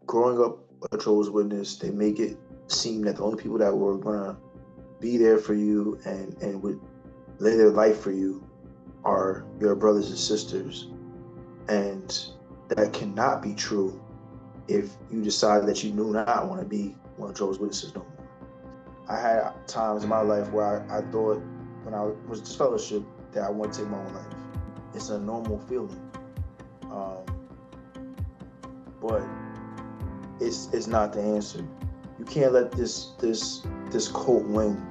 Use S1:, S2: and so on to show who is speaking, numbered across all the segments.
S1: growing up a Jehovah's Witness, they make it seem that the only people that were gonna be there for you and would lay their life for you are your brothers and sisters. And that cannot be true if you decide that you do not want to be one of Jehovah's Witnesses no more. I had times in my life where I thought when I was disfellowshipped that I want to take my own life. It's a normal feeling. But it's not the answer. You can't let this cult win.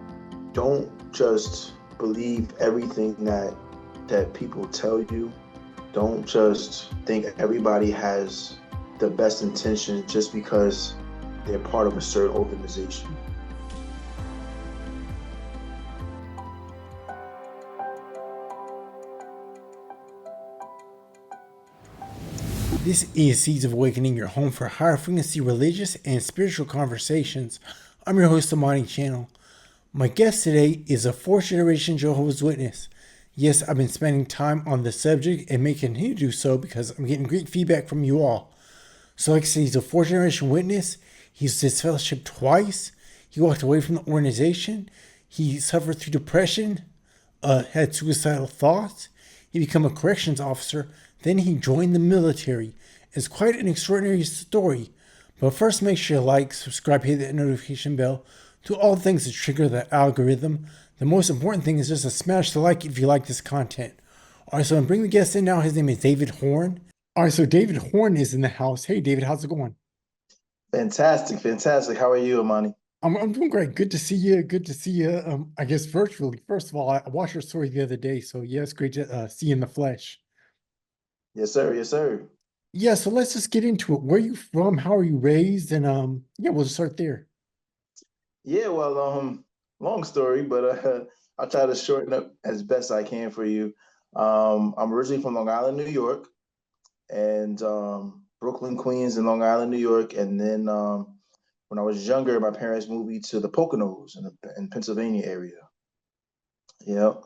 S1: Don't just believe everything that people tell you. Don't just think everybody has the best intention just because they're part of a certain organization.
S2: This is Seeds of Awakening, your home for higher frequency religious and spiritual conversations. I'm your host of my channel. My guest today is a fourth generation Jehovah's Witness. Yes, I've been spending time on the subject and may continue to do so because I'm getting great feedback from you all. So like I said, he's a fourth generation witness. He's disfellowshipped twice. He walked away from the organization. He suffered through depression, had suicidal thoughts. He became a corrections officer. Then he joined the military. It's quite an extraordinary story. But first, make sure you like, subscribe, hit that notification bell. Do all the things that trigger the algorithm. The most important thing is just to smash the like if you like this content. All right, so I'm bringing the guest in now. His name is David Horne. All right, so David Horne is in the house. Hey, David, how's it going?
S1: Fantastic. How are you, Amani?
S2: I'm doing great. Good to see you. Good to see you. I guess virtually. First of all, I watched your story the other day, so yeah, it's great to see you in the flesh.
S1: Yes, sir. Yes, sir.
S2: Yeah, so let's just get into it. Where are you from? How are you raised? And yeah, we'll just start there.
S1: Yeah, well, long story, but I'll try to shorten up as best I can for you. I'm originally from Long Island, New York, and Brooklyn, Queens, and Long Island, New York. And then when I was younger, my parents moved me to the Poconos in Pennsylvania area. Yep.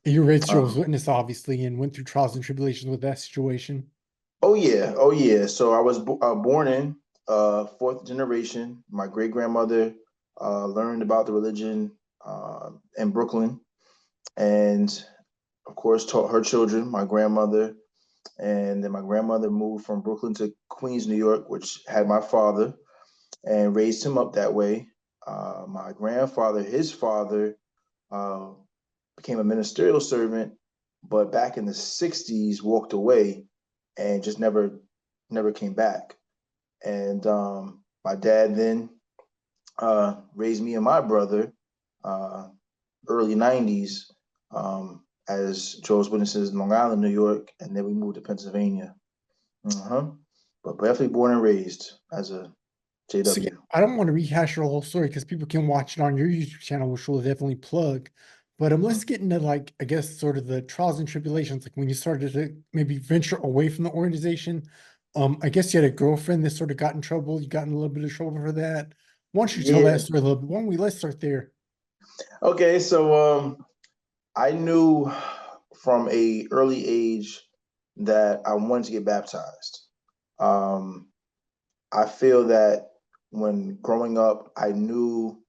S2: You raised Jehovah's
S1: Um,
S2: Witness, obviously, and went through trials and tribulations with that situation.
S1: oh yeah. So I was born in fourth generation. My great grandmother learned about the religion in Brooklyn, and of course taught her children, my grandmother. And then my grandmother moved from Brooklyn to Queens, New York, which had my father, and raised him up that way. My grandfather, his father, uh, became a ministerial servant, but back in the 60s walked away and just never came back. And my dad then raised me and my brother uh, early 90s as Jehovah's Witnesses in Long Island, New York, and then we moved to Pennsylvania. Uh-huh. But definitely born and raised as a
S2: So yeah,
S1: JW.
S2: I don't want to rehash your whole story because people can watch it on your YouTube channel, which we'll definitely plug. But let's get into, like, I guess sort of the trials and tribulations, like when you started to maybe venture away from the organization. I guess you had a girlfriend that sort of got in trouble. You got in a little bit of trouble for that. Why don't you tell
S1: Yeah.
S2: that story a little bit? Why don't we let's start there?
S1: Okay. So I knew from a early age that I wanted to get baptized. Um, I feel that when growing up, I knew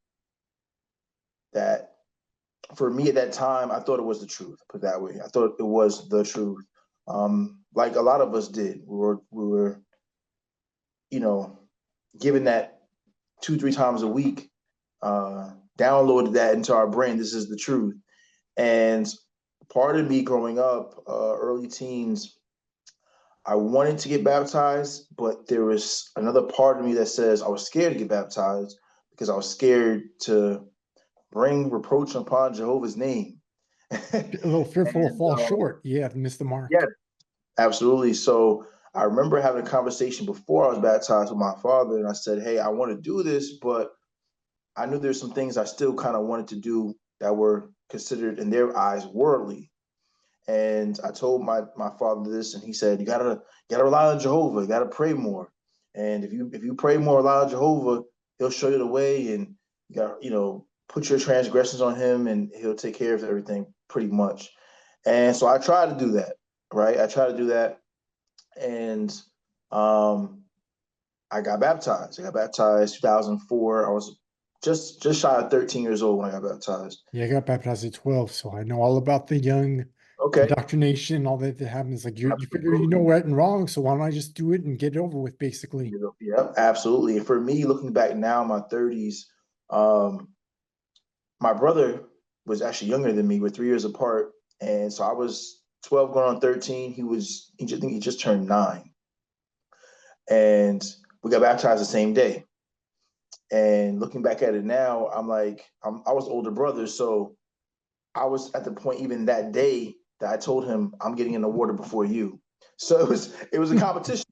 S1: that for me at that time, I thought it was the truth. Put it that way, I thought it was the truth. Like a lot of us did. We were, you know, given that 2, 3 times a week, downloaded that into our brain. This is the truth. And part of me growing up, early teens, I wanted to get baptized, but there was another part of me that says I was scared to get baptized because I was scared to bring reproach upon Jehovah's name.
S2: A little fearful of
S1: And
S2: fall short. Yeah, missed the
S1: yeah,
S2: mark.
S1: absolutely. So I remember having a conversation before I was baptized with my father, and I said, "Hey, I want to do this, but I knew there's some things I still kind of wanted to do that were considered in their eyes worldly." And I told my father this, and he said, "You gotta rely on Jehovah. You gotta pray more. And if you pray more, rely on Jehovah, He'll show you the way, and you got put your transgressions on Him, and He'll take care of everything pretty much." And so I tried to do that, right? I tried to do that, and um, I got baptized. I got baptized 2004. I was just shy of 13 years old when I got baptized.
S2: Yeah, I got baptized at 12, so I know all about the young
S1: Okay,
S2: indoctrination, all that happens. Like you figure you know
S1: absolutely.
S2: right and wrong, so why don't I just do it and get it over with, basically?
S1: Yeah, absolutely. And for me, looking back now, in my 30s, um, my brother was actually younger than me. We're 3 years apart, and so I was 12 going on 13. I think he just turned 9, and we got baptized the same day. And looking back at it now, I'm like, I was older brother, so I was at the point even that day that I told him I'm getting in the water before you. So it was a competition,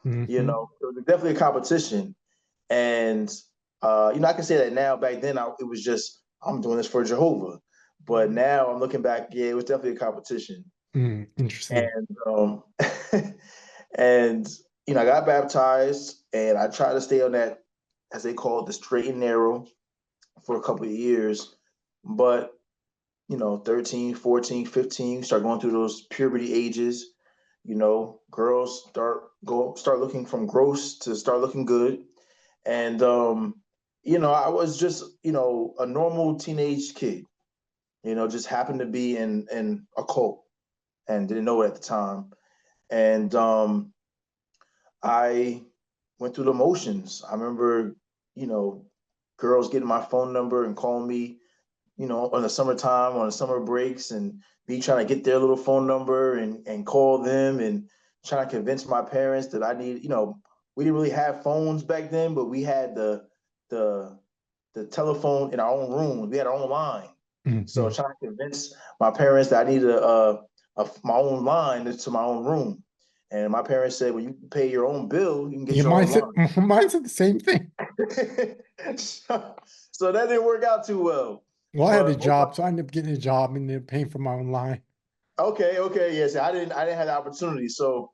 S2: Hmm.
S1: it was definitely a competition. And I can say that now. Back then, it was just I'm doing this for Jehovah. But now I'm looking back, yeah, it was definitely a competition.
S2: Interesting.
S1: And and I got baptized, and I tried to stay on that, as they call it, the straight and narrow for a couple of years. But 13, 14, 15, start going through those puberty ages. Girls start looking from gross to start looking good. And I was just, a normal teenage kid, just happened to be in a cult and didn't know it at the time. And I went through the motions. I remember, you know, girls getting my phone number and calling me, on the summertime, on the summer breaks, and me trying to get their little phone number and call them and trying to convince my parents that I need, we didn't really have phones back then, but we had the the telephone in our own room. We had our own line. So
S2: Hmm.
S1: trying to convince my parents that I needed my own line to my own room. And my parents said, well, you pay your own bill, you can get
S2: Yeah,
S1: your own
S2: mine said the same thing.
S1: line. So that didn't work out too well.
S2: Well, I had a
S1: But both my
S2: job, so I ended up getting a job and then paying for my own line.
S1: Okay, yes. I didn't have the opportunity. So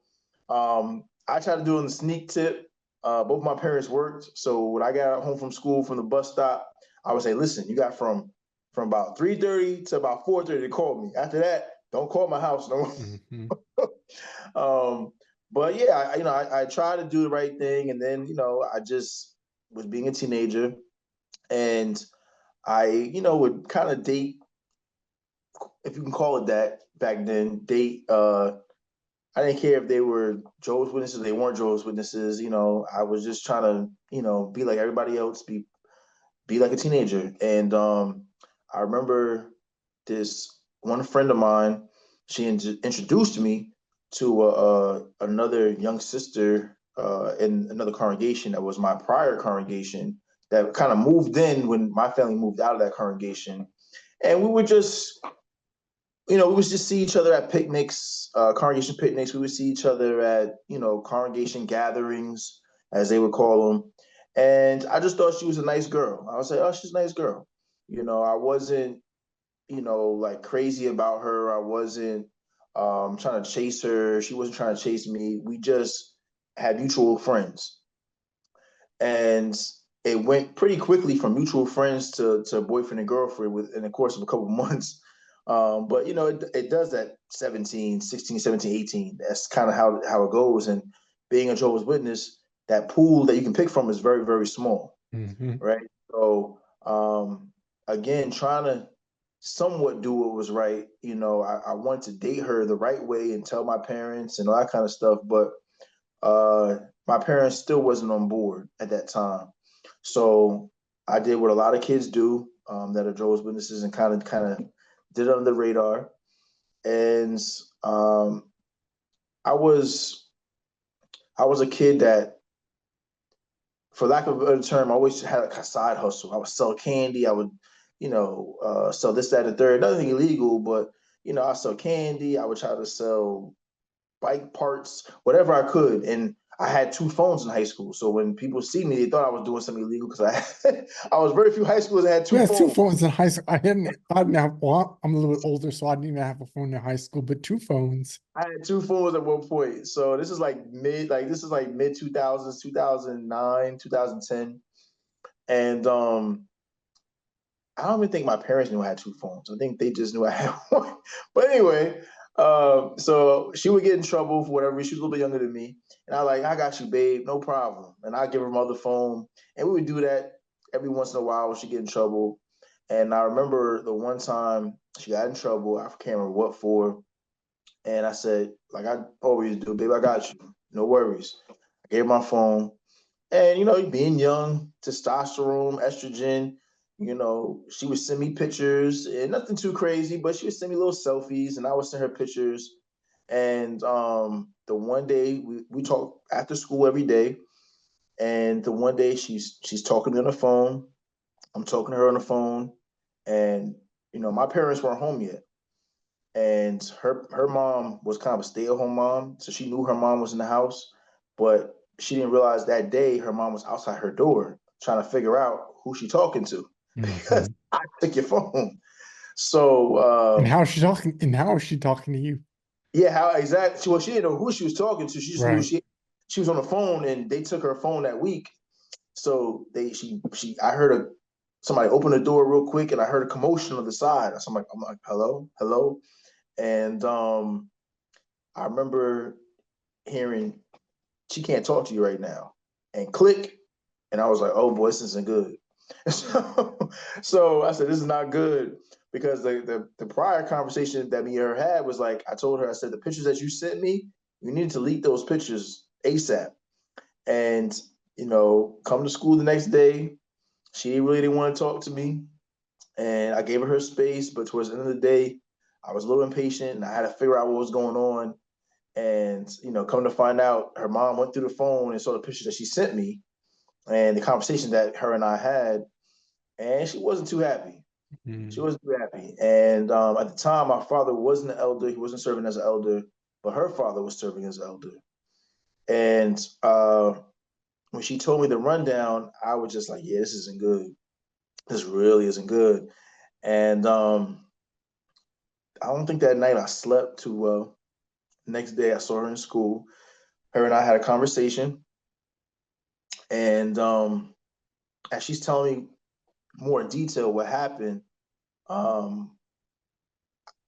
S1: I tried to do it in the sneak tip. Both my parents worked. So when I got home from school from the bus stop, I would say, listen, you got from about 3:30 to about 4:30 to call me. After that, don't call my house no
S2: Hmm.
S1: more. But yeah, I tried to do the right thing, and then I just was being a teenager, and I would kind of date, if you can call it that, back then, date I didn't care if they were Jehovah's Witnesses, they weren't Jehovah's Witnesses. I was just trying to, be like everybody else, be like a teenager. And I remember this one friend of mine, she introduced me to another young sister in another congregation that was my prior congregation that kind of moved in when my family moved out of that congregation. And we would just we would just see each other at picnics, congregation picnics. We would see each other at, congregation gatherings, as they would call them. And I just thought she was a nice girl. I would say, oh, she's a nice girl. I wasn't, like crazy about her. I wasn't trying to chase her. She wasn't trying to chase me. We just had mutual friends. And it went pretty quickly from mutual friends to boyfriend and girlfriend within the course of a couple of months. But it does that 17, 16, 17, 18. That's kind of how it goes. And being a Jehovah's Witness, that pool that you can pick from is very, very small,
S2: Hmm.
S1: right? So again, trying to somewhat do what was right. I wanted to date her the right way and tell my parents and all that kind of stuff, but uh, my parents still wasn't on board at that time. So I did what a lot of kids do, that are Jehovah's Witnesses, and kind of did it under the radar. And um, I was I was a kid that, for lack of a better term, I always had like a side hustle. I would sell candy. I would, sell this, that, and the third. Nothing illegal, but I sell candy. I would try to sell bike parts, whatever I could. And I had two phones in high school. So when people see me, they thought I was doing something illegal because I was very few high schoolers that had
S2: We
S1: two
S2: had two
S1: phones.
S2: phones in high school. I didn't have, well, I'm a little bit older, so I didn't even have a phone in high school, but two phones.
S1: I had two phones at one point. So this is like mid 2000s, 2009, 2010. And I don't even think my parents knew I had two phones. I think they just knew I had one. But anyway, So she would get in trouble for whatever reason. She was a little bit younger than me. And I got you, babe, no problem. And I give her my other phone. And we would do that every once in a while when she get in trouble. And I remember the one time she got in trouble, I can't remember what for. And I said, like I always do, babe, I got you. No worries. I gave her my phone. And being young, testosterone, estrogen, she would send me pictures and nothing too crazy, but she would send me little selfies and I would send her pictures. And the one day we talk after school every day. And the one day she's talking to me on the phone. I'm talking to her on the phone. And my parents weren't home yet. And her mom was kind of a stay-at-home mom, so she knew her mom was in the house, but she didn't realize that day her mom was outside her door trying to figure out who she talking to because
S2: Hmm.
S1: I took your phone. So
S2: And how is she talking? And how is she talking to you?
S1: yeah, how exactly? Well, she didn't know who she was talking to. She just knew
S2: Right.
S1: she was on the phone, and they took her phone that week. So she I heard somebody open the door real quick, and I heard a commotion on the side. So I'm like, hello, hello, and I remember hearing she can't talk to you right now, and click, and I was like, oh boy, this isn't good. So I said, this is not good because the prior conversation that me and her had was like, I told her, I said, the pictures that you sent me, you need to delete those pictures ASAP. And come to school the next day, she really didn't want to talk to me, and I gave her space. But towards the end of the day, I was a little impatient, and I had to figure out what was going on. And come to find out, her mom went through the phone and saw the pictures that she sent me and the conversation that her and I had, and she wasn't too happy. She
S2: Mm.
S1: wasn't too happy. And at the time, my father wasn't an elder; he wasn't serving as an elder, but her father was serving as an elder. And when she told me the rundown, I was just like, "Yeah, this isn't good. This really isn't good." And I don't think that night I slept too well. Next day, I saw her in school. Her and I had a conversation, and as she's telling me more in detail what happened, um,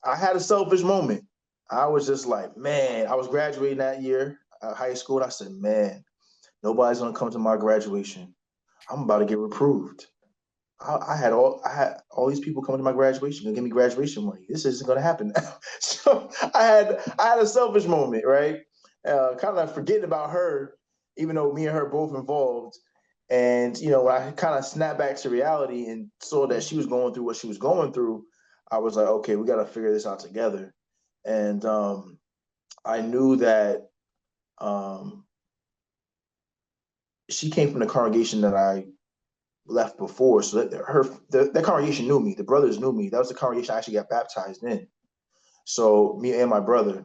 S1: I had a selfish moment. I was just like, man, I was graduating that year, high school, and I said, man, nobody's gonna come to my graduation. I'm about to get reproved. I had all these people coming to my graduation, gonna give me graduation money. This isn't gonna happen now. So I had a selfish moment, right? Kind of forgetting about her, even though me and her both involved. And when I kind of snapped back to reality and saw that she was going through what she was going through, I was like, okay, we got to figure this out together. And I knew that um, she came from the congregation that I left before, so that congregation knew me. The brothers knew me. That was the congregation I actually got baptized in. So me and my brother.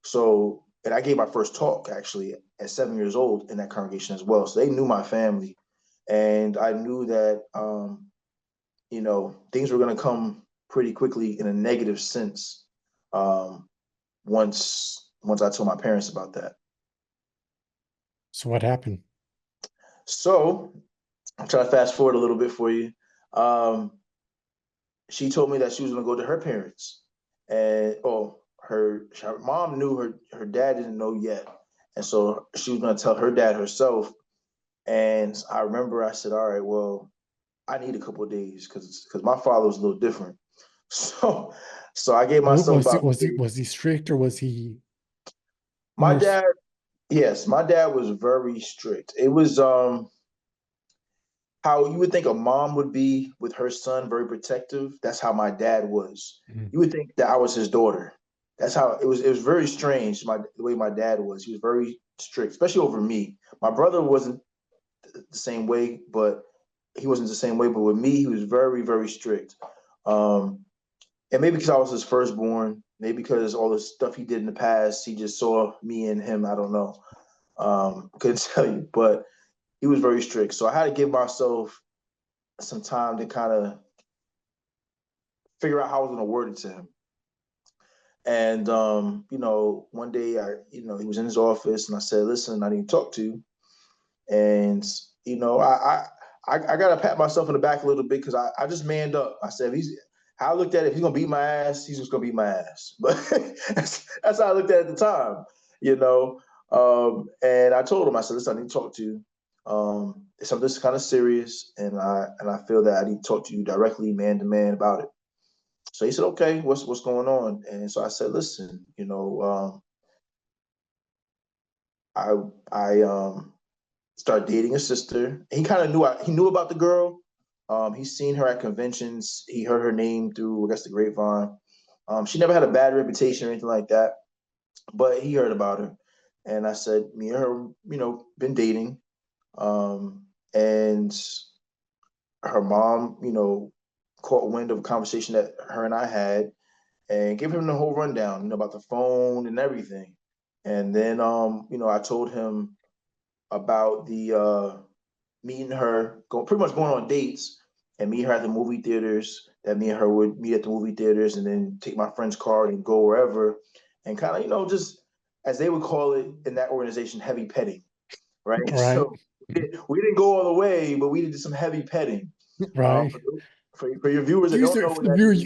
S1: So and I gave my first talk actually at 7 years old in that congregation as well. So they knew my family, and I knew that things were going to come pretty quickly in a negative sense. Um, once I told my parents about that.
S2: So what happened?
S1: So I'm trying to fast forward a little bit for you. Um, she told me that she was going to go to her parents, and her mom knew, her dad didn't know yet, and so she was going to tell her dad herself. And I remember I said, all right, well, I need a couple of days because my father was a little different. So I gave myself
S2: Was he
S1: about
S2: was he was he strict or was he
S1: my
S2: more?
S1: dad. Yes, my dad was very strict. It was how you would think a mom would be with her son, very protective. That's how my dad was.
S2: Mhm.
S1: You would think that I was his daughter. That's how it was. It was very strange. The way my dad was. He was very strict, especially over me. My brother wasn't the same way, but he wasn't the same way. But with me, he was very, very strict. Um, and maybe because I was his firstborn, maybe because all the stuff he did in the past, he just saw me and him. I don't know. Couldn't tell you, but he was very strict. So I had to give myself some time to kind of figure out how I was going to word it to him. And one day he was in his office, and I said, "Listen, I need to talk to you." And I got to pat myself in the back a little bit because I just manned up. I said, how I looked at it, if he's gonna beat my ass, he's just gonna beat my ass. But that's how I looked at it at the time, you know. And I told him, I said, listen, I need to talk to you. Something that's kind of serious, and I feel that I need to talk to you directly, man to man, about it. So he said, okay, what's going on? And so I said, listen, I started dating a sister. He kind of he knew about the girl. He's seen her at conventions. He heard her name through, I guess, the grapevine. She never had a bad reputation or anything like that, but he heard about her. And I said, me and her, been dating. And her mom, caught wind of a conversation that her and I had and gave him the whole rundown, about the phone and everything. And then, I told him about the meeting her, pretty much going on dates and meet her at the movie theaters. That me and her would meet at the movie theaters and then take my friend's car and go wherever, and kind of just as they would call it in that organization, heavy petting, right?
S2: Right.
S1: So we didn't go all the way, but we did some heavy petting.
S2: Right.
S1: For, for your viewers that don't know
S2: For
S1: what
S2: the
S1: that
S2: viewer,
S1: is,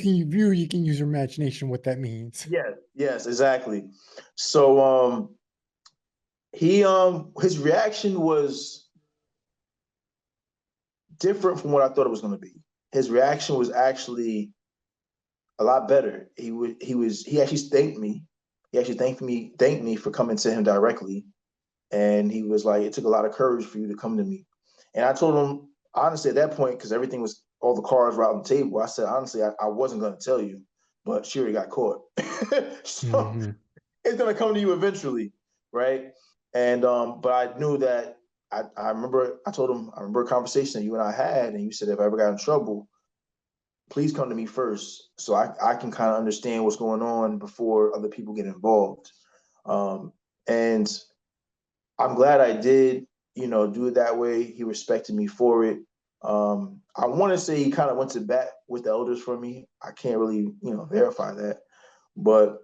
S2: you can use your imagination what that means.
S1: yes, exactly. So he his reaction was different from what I thought it was going to be. His reaction was actually a lot better. He actually thanked me. He actually thanked me for coming to him directly. And he was like, it took a lot of courage for you to come to me. And I told him, honestly, at that point, because everything was, all the cards were out on the table, I said, honestly, I wasn't going to tell you, but she already got caught. So
S2: Mm-hmm.
S1: it's going to come to you eventually, right? And, but I knew that I remember, I told him, I remember a conversation that you and I had, and you said, if I ever got in trouble, please come to me first so I can kind of understand what's going on before other people get involved. And I'm glad I did, do it that way. He respected me for it. I want to say he kind of went to bat with the elders for me. I can't really, verify that, but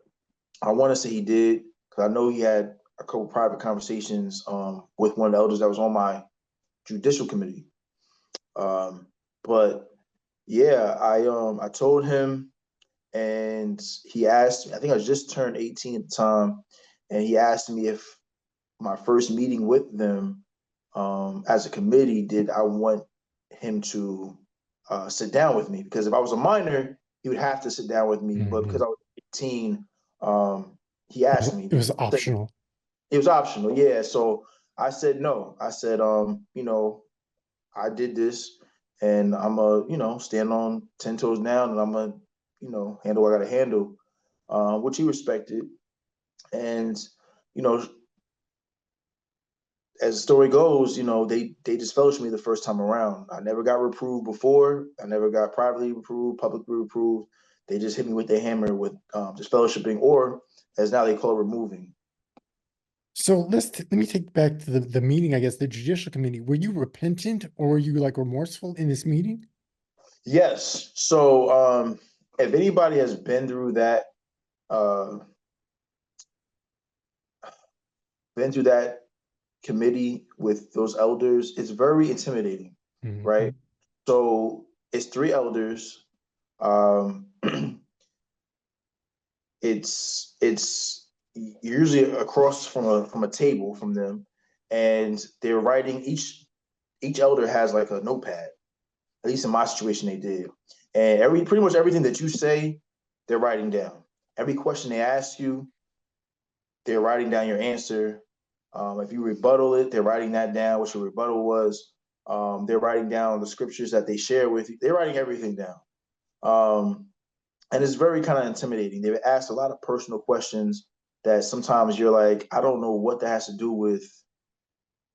S1: I want to say he did because I know he had a couple private conversations with one of the elders that was on my judicial committee. But yeah, I told him, and he asked me. I think I just turned 18 at the time, and he asked me if my first meeting with them as a committee, did I want him to sit down with me? Because if I was a minor, he would have to sit down with me. But
S2: Mm-hmm.
S1: because I was 18, he asked me.
S2: It was optional.
S1: It was optional, yeah. So I said no. I said, I did this, and I'm a, stand on 10 toes down, and I'm a, handle what I got to handle, which he respected. And you know, as the story goes, they just fellowshipped me the first time around. I never got reproved before. I never got privately reproved, publicly reproved. They just hit me with their hammer with disfellowshipping, or as now they call it, removing.
S2: So let me take back to the meeting, I guess, the judicial committee. Were you repentant or were you like remorseful in this meeting?
S1: Yes. So if anybody has uh, been through that committee with those elders, it's very intimidating,
S2: Mm-hmm.
S1: right? So it's three elders. Um, it's usually across from a table from them, and they're writing. Each elder has like a notepad. At least in my situation, they did, and pretty much everything that you say, they're writing down. Every question they ask you, they're writing down your answer. If you rebuttal it, they're writing that down, what your rebuttal was. They're writing down the scriptures that they share with you. They're writing everything down. Um, and it's very kind of intimidating. They've asked a lot of personal questions that sometimes you're like, I don't know what that has to do with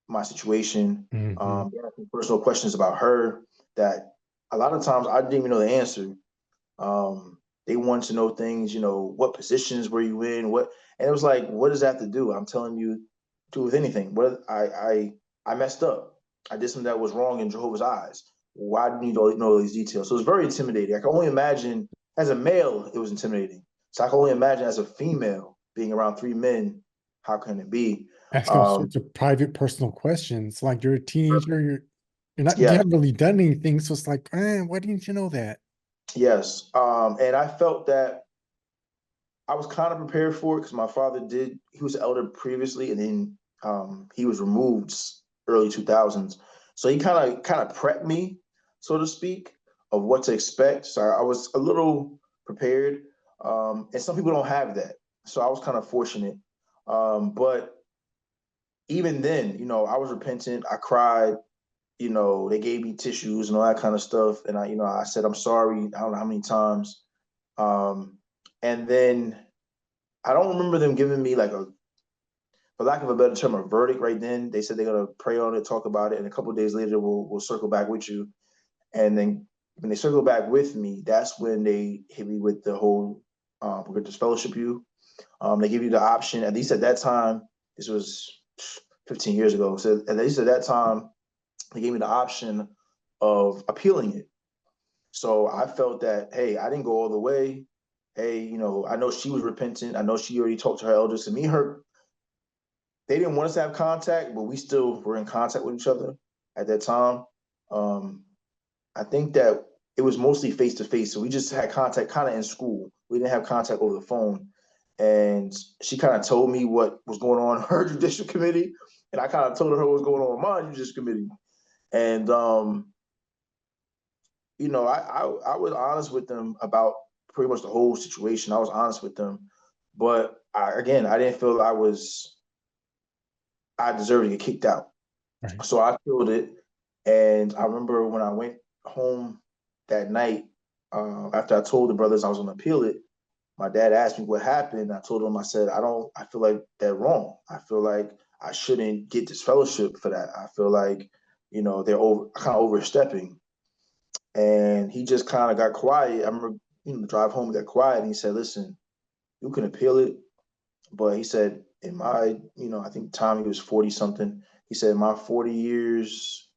S1: my situation.
S2: Mm-hmm.
S1: They asked me personal questions about her that a lot of times I didn't even know the answer. They wanted to know things, what positions were you in, and it was like, what does that have to do? I'm telling you, to do with anything. What I messed up. I did something that was wrong in Jehovah's eyes. Why do you need to know all these details? So it's very intimidating. I can only imagine as a male, it was intimidating. So I can only imagine as a female being around three men, how can it be?
S2: Ask all
S1: Um,
S2: sorts of private, personal questions. Like you're a teenager, you're not, you
S1: yeah,
S2: haven't really done anything. So it's like, why didn't you know that?
S1: Yes. And I felt that I was kind of prepared for it because my father he was elder previously, and then he was removed early 2000s. So he kind of prepped me, so to speak, of what to expect. So I was a little prepared. And some people don't have that. So I was kind of fortunate. But even then, I was repentant. I cried. They gave me tissues and all that kind of stuff. And I said, I'm sorry. I don't know how many times. Um, and then I don't remember them giving me like for lack of a better term, a verdict right then. They said they're gonna pray on it, talk about it, and a couple of days later we'll circle back with you. And then when they circle back with me, that's when they hit me with the whole we're gonna disfellowship you. They give you the option, at least at that time, this was 15 years ago. So at least at that time, they gave me the option of appealing it. So I felt that, hey, I didn't go all the way. Hey, I know she was repentant. I know she already talked to her elders. And me and her, they didn't want us to have contact, but we still were in contact with each other at that time. Um, I think that it was mostly face to face. So we just had contact kind of in school. We didn't have contact over the phone. And she kind of told me what was going on in her judicial committee. And I kind of told her what was going on in my judicial committee. And I was honest with them about pretty much the whole situation. I was honest with them, but I didn't feel I deserved to get kicked out.
S2: Right.
S1: So I filled it, and I remember when I went home that night, after I told the brothers I was going to appeal it, my dad asked me what happened. I told him, I said, I feel like they're wrong. I feel like I shouldn't get this fellowship for that. I feel like, they're kind of overstepping. And he just kind of got quiet. I remember, the drive home, he got quiet, and he said, listen, you can appeal it. But he said, in my, I think Tommy was 40 something. He said, my 40 years,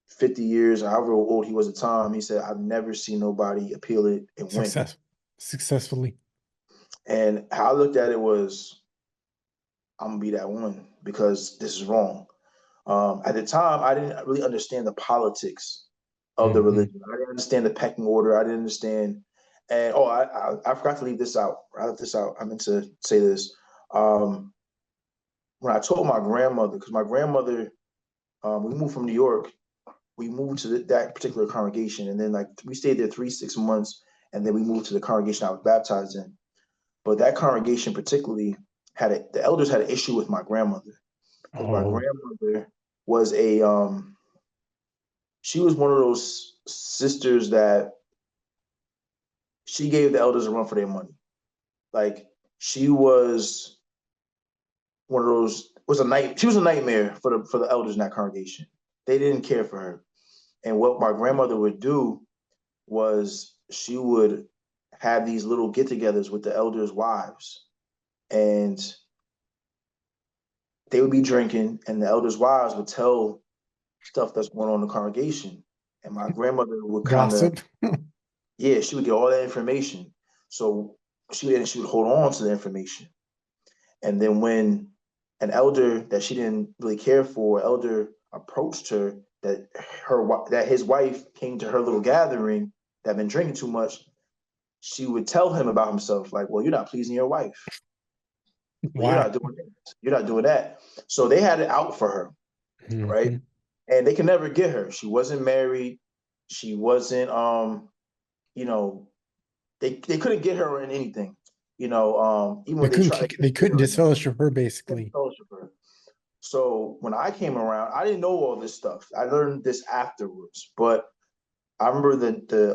S1: 50 years, however old he was at the time, he said, I've never seen nobody appeal it and win.
S2: Successfully.
S1: And how I looked at it was, I'm gonna be that one because this is wrong. At the time, I didn't really understand the politics of the
S2: Mm-hmm.
S1: religion. I didn't understand the pecking order. I didn't understand. And oh, I forgot to leave this out. I left this out. I meant to say this. Um, when I told my grandmother, because my grandmother, we moved from New York, we moved to that particular congregation, and then like we stayed there 3 6 months, and then we moved to the congregation I was baptized in. But that congregation particularly the elders had an issue with my grandmother because my
S2: Oh,
S1: grandmother was she was one of those sisters that she gave the elders a run for their money. Like she was one of those she was a nightmare for the elders in that congregation. They didn't care for her. And what my grandmother would do was she would have these little get-togethers with the elders' wives, and they would be drinking, and the elders' wives would tell stuff that's going on in the congregation. And my grandmother would kind of,
S2: gossip.
S1: yeah, she would get all that information. So she would hold on to the information. And then when an elder that she didn't really care for, elder approached her that his wife came to her little gathering that had been drinking too much, she would tell him about himself, like, well, you're not pleasing your wife. Well, you're
S2: Wow.
S1: not doing this. You're not doing that. So they had it out for her, right?
S2: Mm-hmm.
S1: And they could never get her. She wasn't married. She wasn't you know, they couldn't get her in anything. Even when they tried, they
S2: They
S1: couldn't get
S2: couldn't
S1: her in nothing.
S2: disfellowship her
S1: They couldn't
S2: basically.
S1: fellowship her. So when I came around, I didn't know all this stuff. I learned this afterwards. But I remember the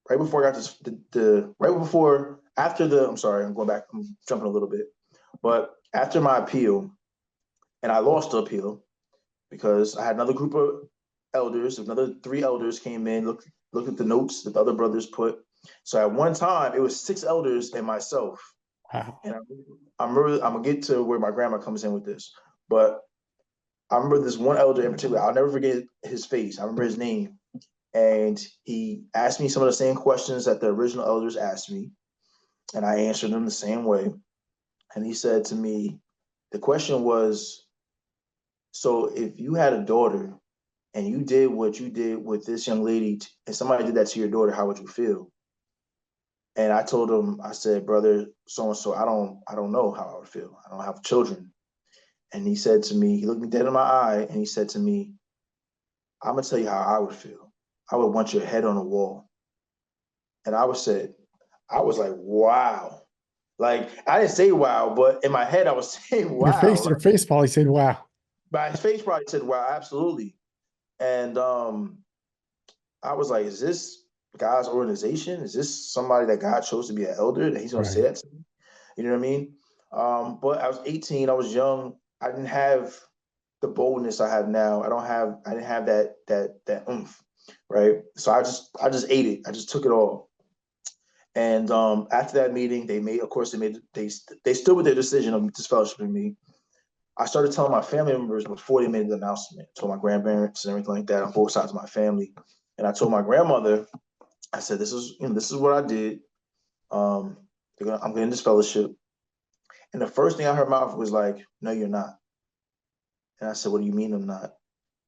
S1: right before I got this the right before after the I'm sorry, I'm going back, I'm jumping a little bit. But after my appeal, and I lost the appeal because I had another group of elders, another three elders came in, looked at the notes that the other brothers put. So at one time it was six elders and myself.
S2: Wow.
S1: And I remember I'm gonna get to where my grandma comes in with this, but I remember this one elder in particular. I'll never forget his face. I remember his name, and he asked me some of the same questions that the original elders asked me, and I answered them the same way. And he said to me, the question was, so if you had a daughter and you did what you did with this young lady, and somebody did that to your daughter, how would you feel? And I told him, I said, brother, so and so, I don't know how I would feel. I don't have children. And he said to me, he looked me dead in my eye, and he said to me, I'm gonna tell you how I would feel. I would want your head on a wall. And I was like, wow. Like I didn't say wow, but in my head I was saying wow.
S2: Your
S1: Right?
S2: face probably said, "Wow."
S1: My face probably said wow, absolutely. And I was like, is this God's organization? Is this somebody that God chose to be an elder that he's gonna say
S2: Right.
S1: that to me? You know what I mean? But I was 18, I was young, I didn't have the boldness I have now. I didn't have that oomph, right? So I just ate it. I just took it all. And after that meeting, they made, of course, they stood with their decision of disfellowshipping me. I started telling my family members before they made the announcement. I told my grandparents and everything like that on both sides of my family, and I told my grandmother, I said, this is what I did. Um, I'm getting this fellowship." And the first thing out of her mouth was like, "No, you're not." And I said, "What do you mean I'm not?"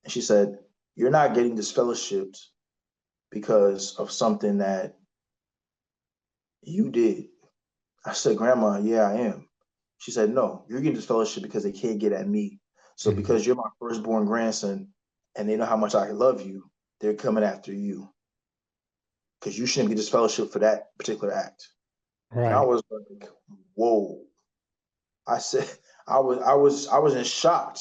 S1: And she said, "You're not getting this fellowship because of something that you did." I said, "Grandma, yeah, I am." She said, "No, you're getting this fellowship because they can't get at me. So
S2: Mhm.
S1: because you're my firstborn grandson and they know how much I love you, they're coming after you because you shouldn't get this fellowship for that particular act." And I
S2: Right.
S1: was like, whoa. I said, I was in shock.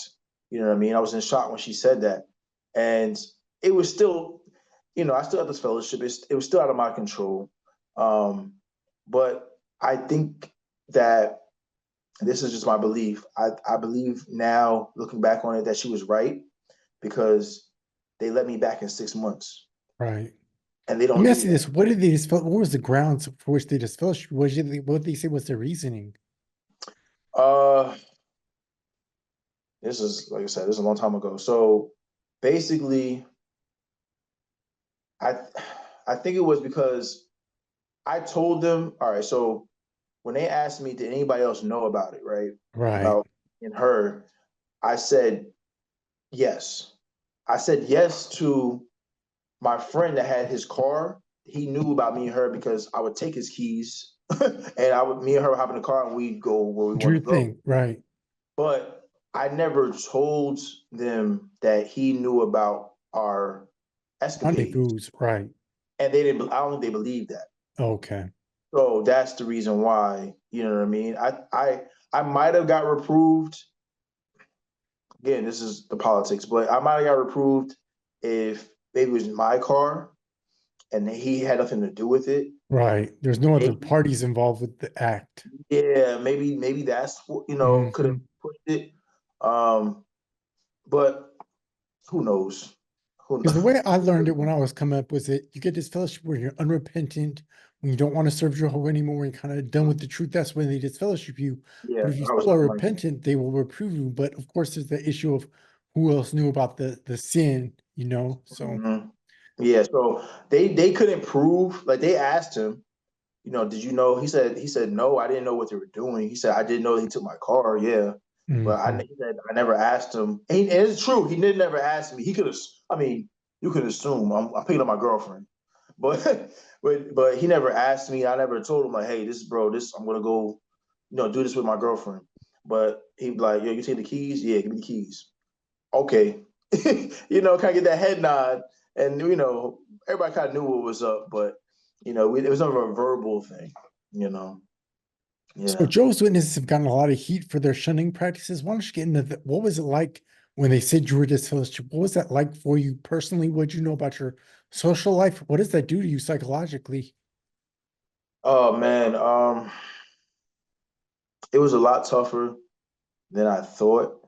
S1: You know what I mean? I was in shock when she said that. And it was still, I still had this fellowship. It was still out of my control. Um, but I think that this is just my belief. I believe now, looking back on it, that she was right because they let me back in 6 months,
S2: Right.
S1: and they
S2: Let
S1: don't
S2: me
S1: do
S2: ask you
S1: that.
S2: this: what did they dispel? What was the grounds for which they disfellowship? What did they say was their reasoning?
S1: Uh, this is like I said, this is a long time ago. So basically, I I think it was because I told them, all right. So when they asked me, did anybody else know about it, right?
S2: Right.
S1: About in her, I said yes. I said yes to my friend that had his car. He knew about me and her because I would take his keys and me and her would hop in the car and we'd go where we
S2: Do
S1: wanted
S2: your
S1: to go.
S2: thing. Right.
S1: But I never told them that he knew about our escapades,
S2: Rendezvous. Right.
S1: and they didn't. I don't think they believed that.
S2: Okay.
S1: So that's the reason why. You know what I mean? I might have got reproved. Again, this is the politics, but I might have got reproved if it was my car and he had nothing to do with it.
S2: Right. There's no other
S1: Maybe,
S2: parties involved with the act.
S1: yeah, maybe that's what could have
S2: Hmm.
S1: pushed it. Um, but who knows? Who
S2: Because
S1: knows?
S2: the way I learned it when I was coming up was that you get this fellowship where you're unrepentant, when you don't want to serve Jehovah anymore, and kind of done with the truth. That's when they disfellowship you.
S1: Yeah,
S2: But if you
S1: I was
S2: still are
S1: like,
S2: repentant, they will reprove you. But of course, there's the issue of who else knew about the sin, So
S1: mhm. Yeah. So they couldn't prove. Like they asked him, did you know? He said no, I didn't know what they were doing. He said I didn't know he took my car. Yeah, but
S2: mhm.
S1: he said I never asked him. And it's true, he did never ask me. He could have. I mean, you could assume I'm picking up my girlfriend, but but he never asked me. I never told him like, hey, this bro, this I'm gonna go, do this with my girlfriend. But he'd be like, yo, you take the keys? Yeah, give me the keys. Okay, kind of get that head nod, and everybody kind of knew what was up, but it was never a verbal thing, you know.
S2: So
S1: Yeah.
S2: Joe's Witnesses have gotten a lot of heat for their shunning practices. Why don't you get into that? What was it like when they said you were disfellowship? What was that like for you personally? What did you know about your social life? What does that do to you psychologically?
S1: Oh man, it was a lot tougher than I thought.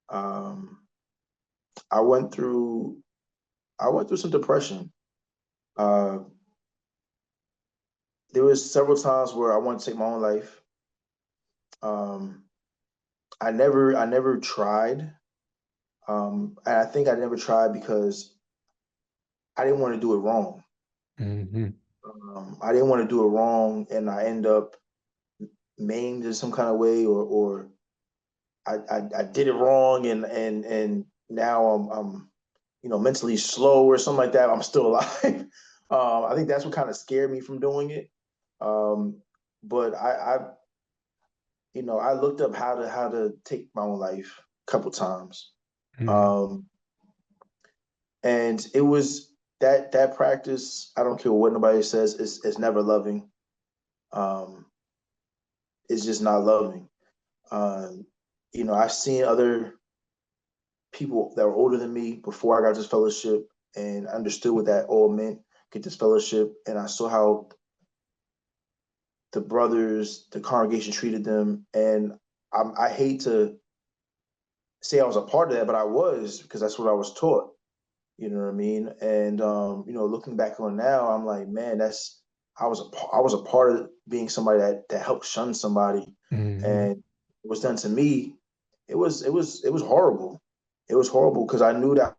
S1: Um, I went through I went through some depression. Uh, there was several times where I wanted to take my own life. Um, I never tried. And I think I never tried because I didn't want to do it wrong.
S2: Hmm.
S1: I didn't want to do it wrong, and I end up maimed in some kind of way, or I did it wrong, and now mentally slow or something like that, I'm still alive. I think that's what kind of scared me from doing it. But I looked up how to take my own life a couple times.
S2: Mm,
S1: Um, and it was that practice, I don't care what nobody says, it's never loving. Um, it's just not loving. Um, I've seen other people that were older than me before I got this fellowship and understood what that all meant, get this fellowship, and I saw how the brothers, the congregation treated them, and I hate to say I was a part of that, but I was because that's what I was taught. You know what I mean? And looking back on now, I'm like, man, I was a part of being somebody that helped shun somebody,
S2: mm,
S1: and it was done to me. It was horrible. It was horrible because I knew that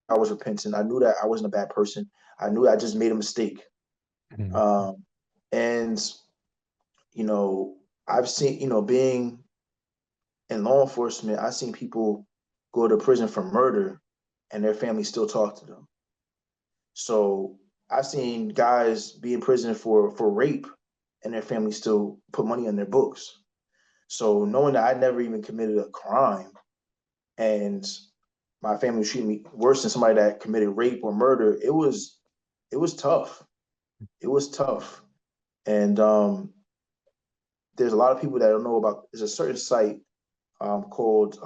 S1: I was repentant. I knew that I wasn't a bad person. I knew I just made a mistake.
S2: mm.
S1: And you know, I've seen, being in law enforcement, I've seen people go to prison for murder and their families still talk to them. So I've seen guys be in prison for rape and their families still put money on their books. So knowing that I never even committed a crime and my family was treating me worse than somebody that committed rape or murder, it was tough. It was tough. And there's a lot of people that don't know about. There's a certain site called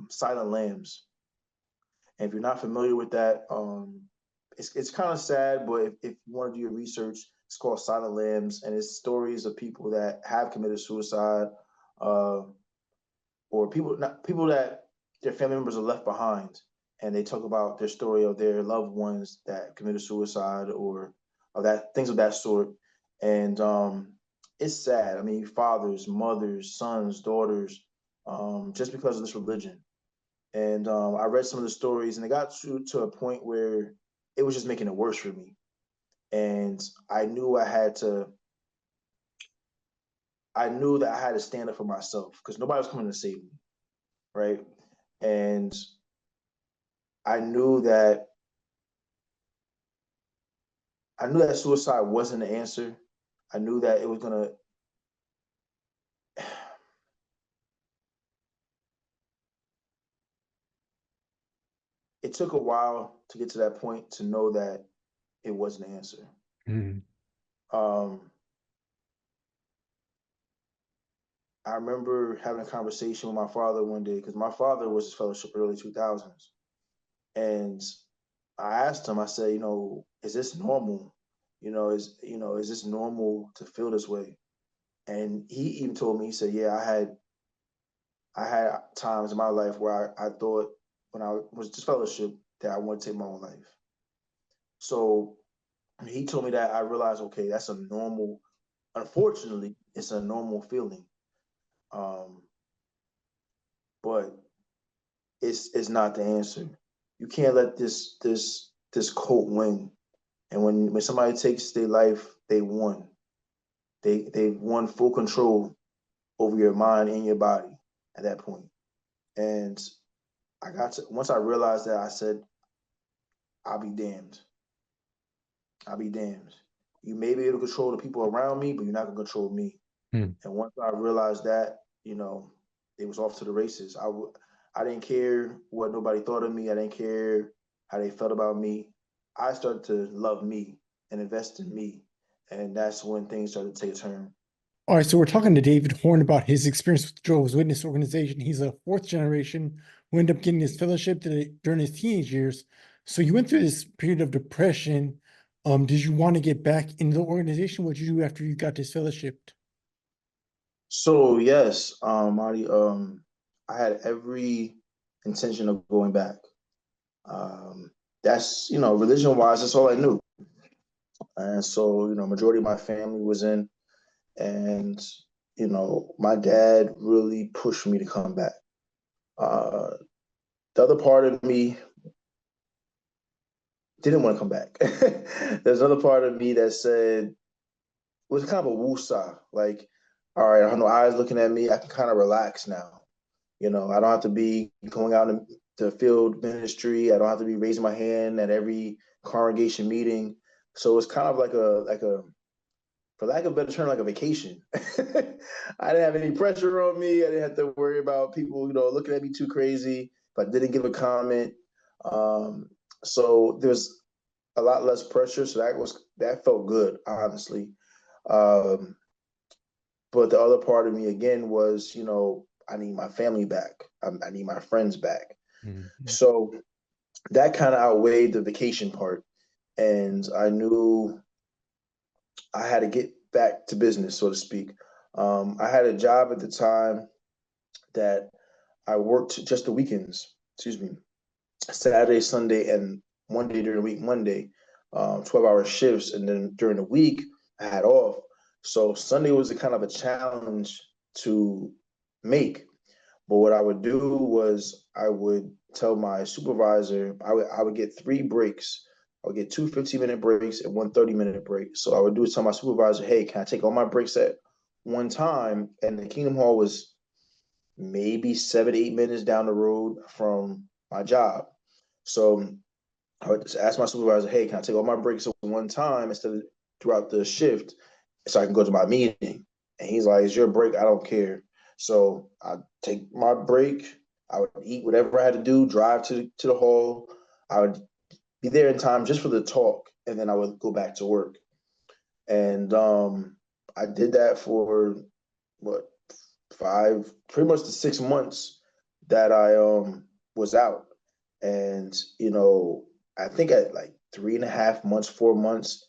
S1: Silent Lambs, and if you're not familiar with that, it's kind of sad. But if you want to do your research, it's called Silent Lambs, and it's stories of people that have committed suicide, uh, or people that their family members are left behind, and they talk about their story of their loved ones that committed suicide or of that things of that sort. And it's sad. I mean, fathers, mothers, sons, daughters, just because of this religion. And I read some of the stories, and it got to a point where it was just making it worse for me. And I knew that I had to stand up for myself because nobody was coming to save me, right? And I knew that I knew that suicide wasn't the answer. I knew that it was gonna. It took a while to get to that point to know that it wasn't the answer.
S2: Mm,
S1: Um, I remember having a conversation with my father one day because my father was a fellowship early 2000s, and I asked him. I said, is this normal? Is this normal to feel this way? And he even told me, he said, yeah, I had times in my life where I thought when I was disfellowship that I wanted to take my own life. So he told me that I realized, okay, that's a normal. Unfortunately, it's a normal feeling, um, but it's not the answer. You can't let this cult win. And when somebody takes their life, they won. They've won full control over your mind and your body at that point. And once I realized that, I said, I'll be damned. I'll be damned. You may be able to control the people around me, but you're not gonna control me.
S2: mm.
S1: And once I realized that, it was off to the races. I didn't care what nobody thought of me. I didn't care how they felt about me. I started to love me and invest in me, and that's when things started to take a turn.
S2: All right, so we're talking to David Horne about his experience with the Jehovah's Witness organization. He's a fourth generation who ended up getting his fellowship during his teenage years. So you went through this period of depression. Did you want to get back into the organization? What did you do after you got this fellowship?
S1: So yes, Marty, I had every intention of going back. That's religion wise, that's all I knew. And so, majority of my family was in, and my dad really pushed me to come back. Uh, the other part of me didn't want to come back. There's another part of me that said it was kind of a woosah, like, all right, I have no eyes looking at me. I can kind of relax now. I don't have to be going out to field ministry. I don't have to be raising my hand at every congregation meeting. So it's kind of like a for lack of a better term, like a vacation. I didn't have any pressure on me. I didn't have to worry about people, looking at me too crazy if I didn't give a comment. So there's a lot less pressure. So that felt good, honestly. Um, but the other part of me again was, I need my family back. I need my friends back.
S2: Mm-hmm.
S1: So that kind of outweighed the vacation part. And I knew I had to get back to business, so to speak. I had a job at the time that I worked just the weekends, excuse me, Saturday, Sunday, and one day during the week, Monday, 12-hour shifts. And then during the week, I had off. So Sunday was a kind of a challenge to make. But what I would do was I would tell my supervisor, I would get 3 breaks. I would get 2 15-minute breaks and one 30-minute break. So I would do is tell my supervisor, hey, can I take all my breaks at one time? And the Kingdom Hall was maybe 7 8 minutes down the road from my job. So I would just ask my supervisor, hey, can I take all my breaks at one time instead of throughout the shift so I can go to my meeting? And he's like, it's your break. I don't care. So I take my break. I would eat whatever I had to do, drive to the hall. I would be there in time just for the talk, and then I would go back to work. And I did that for what, pretty much the 6 months that I was out. And I think at like 3.5 months, 4 months,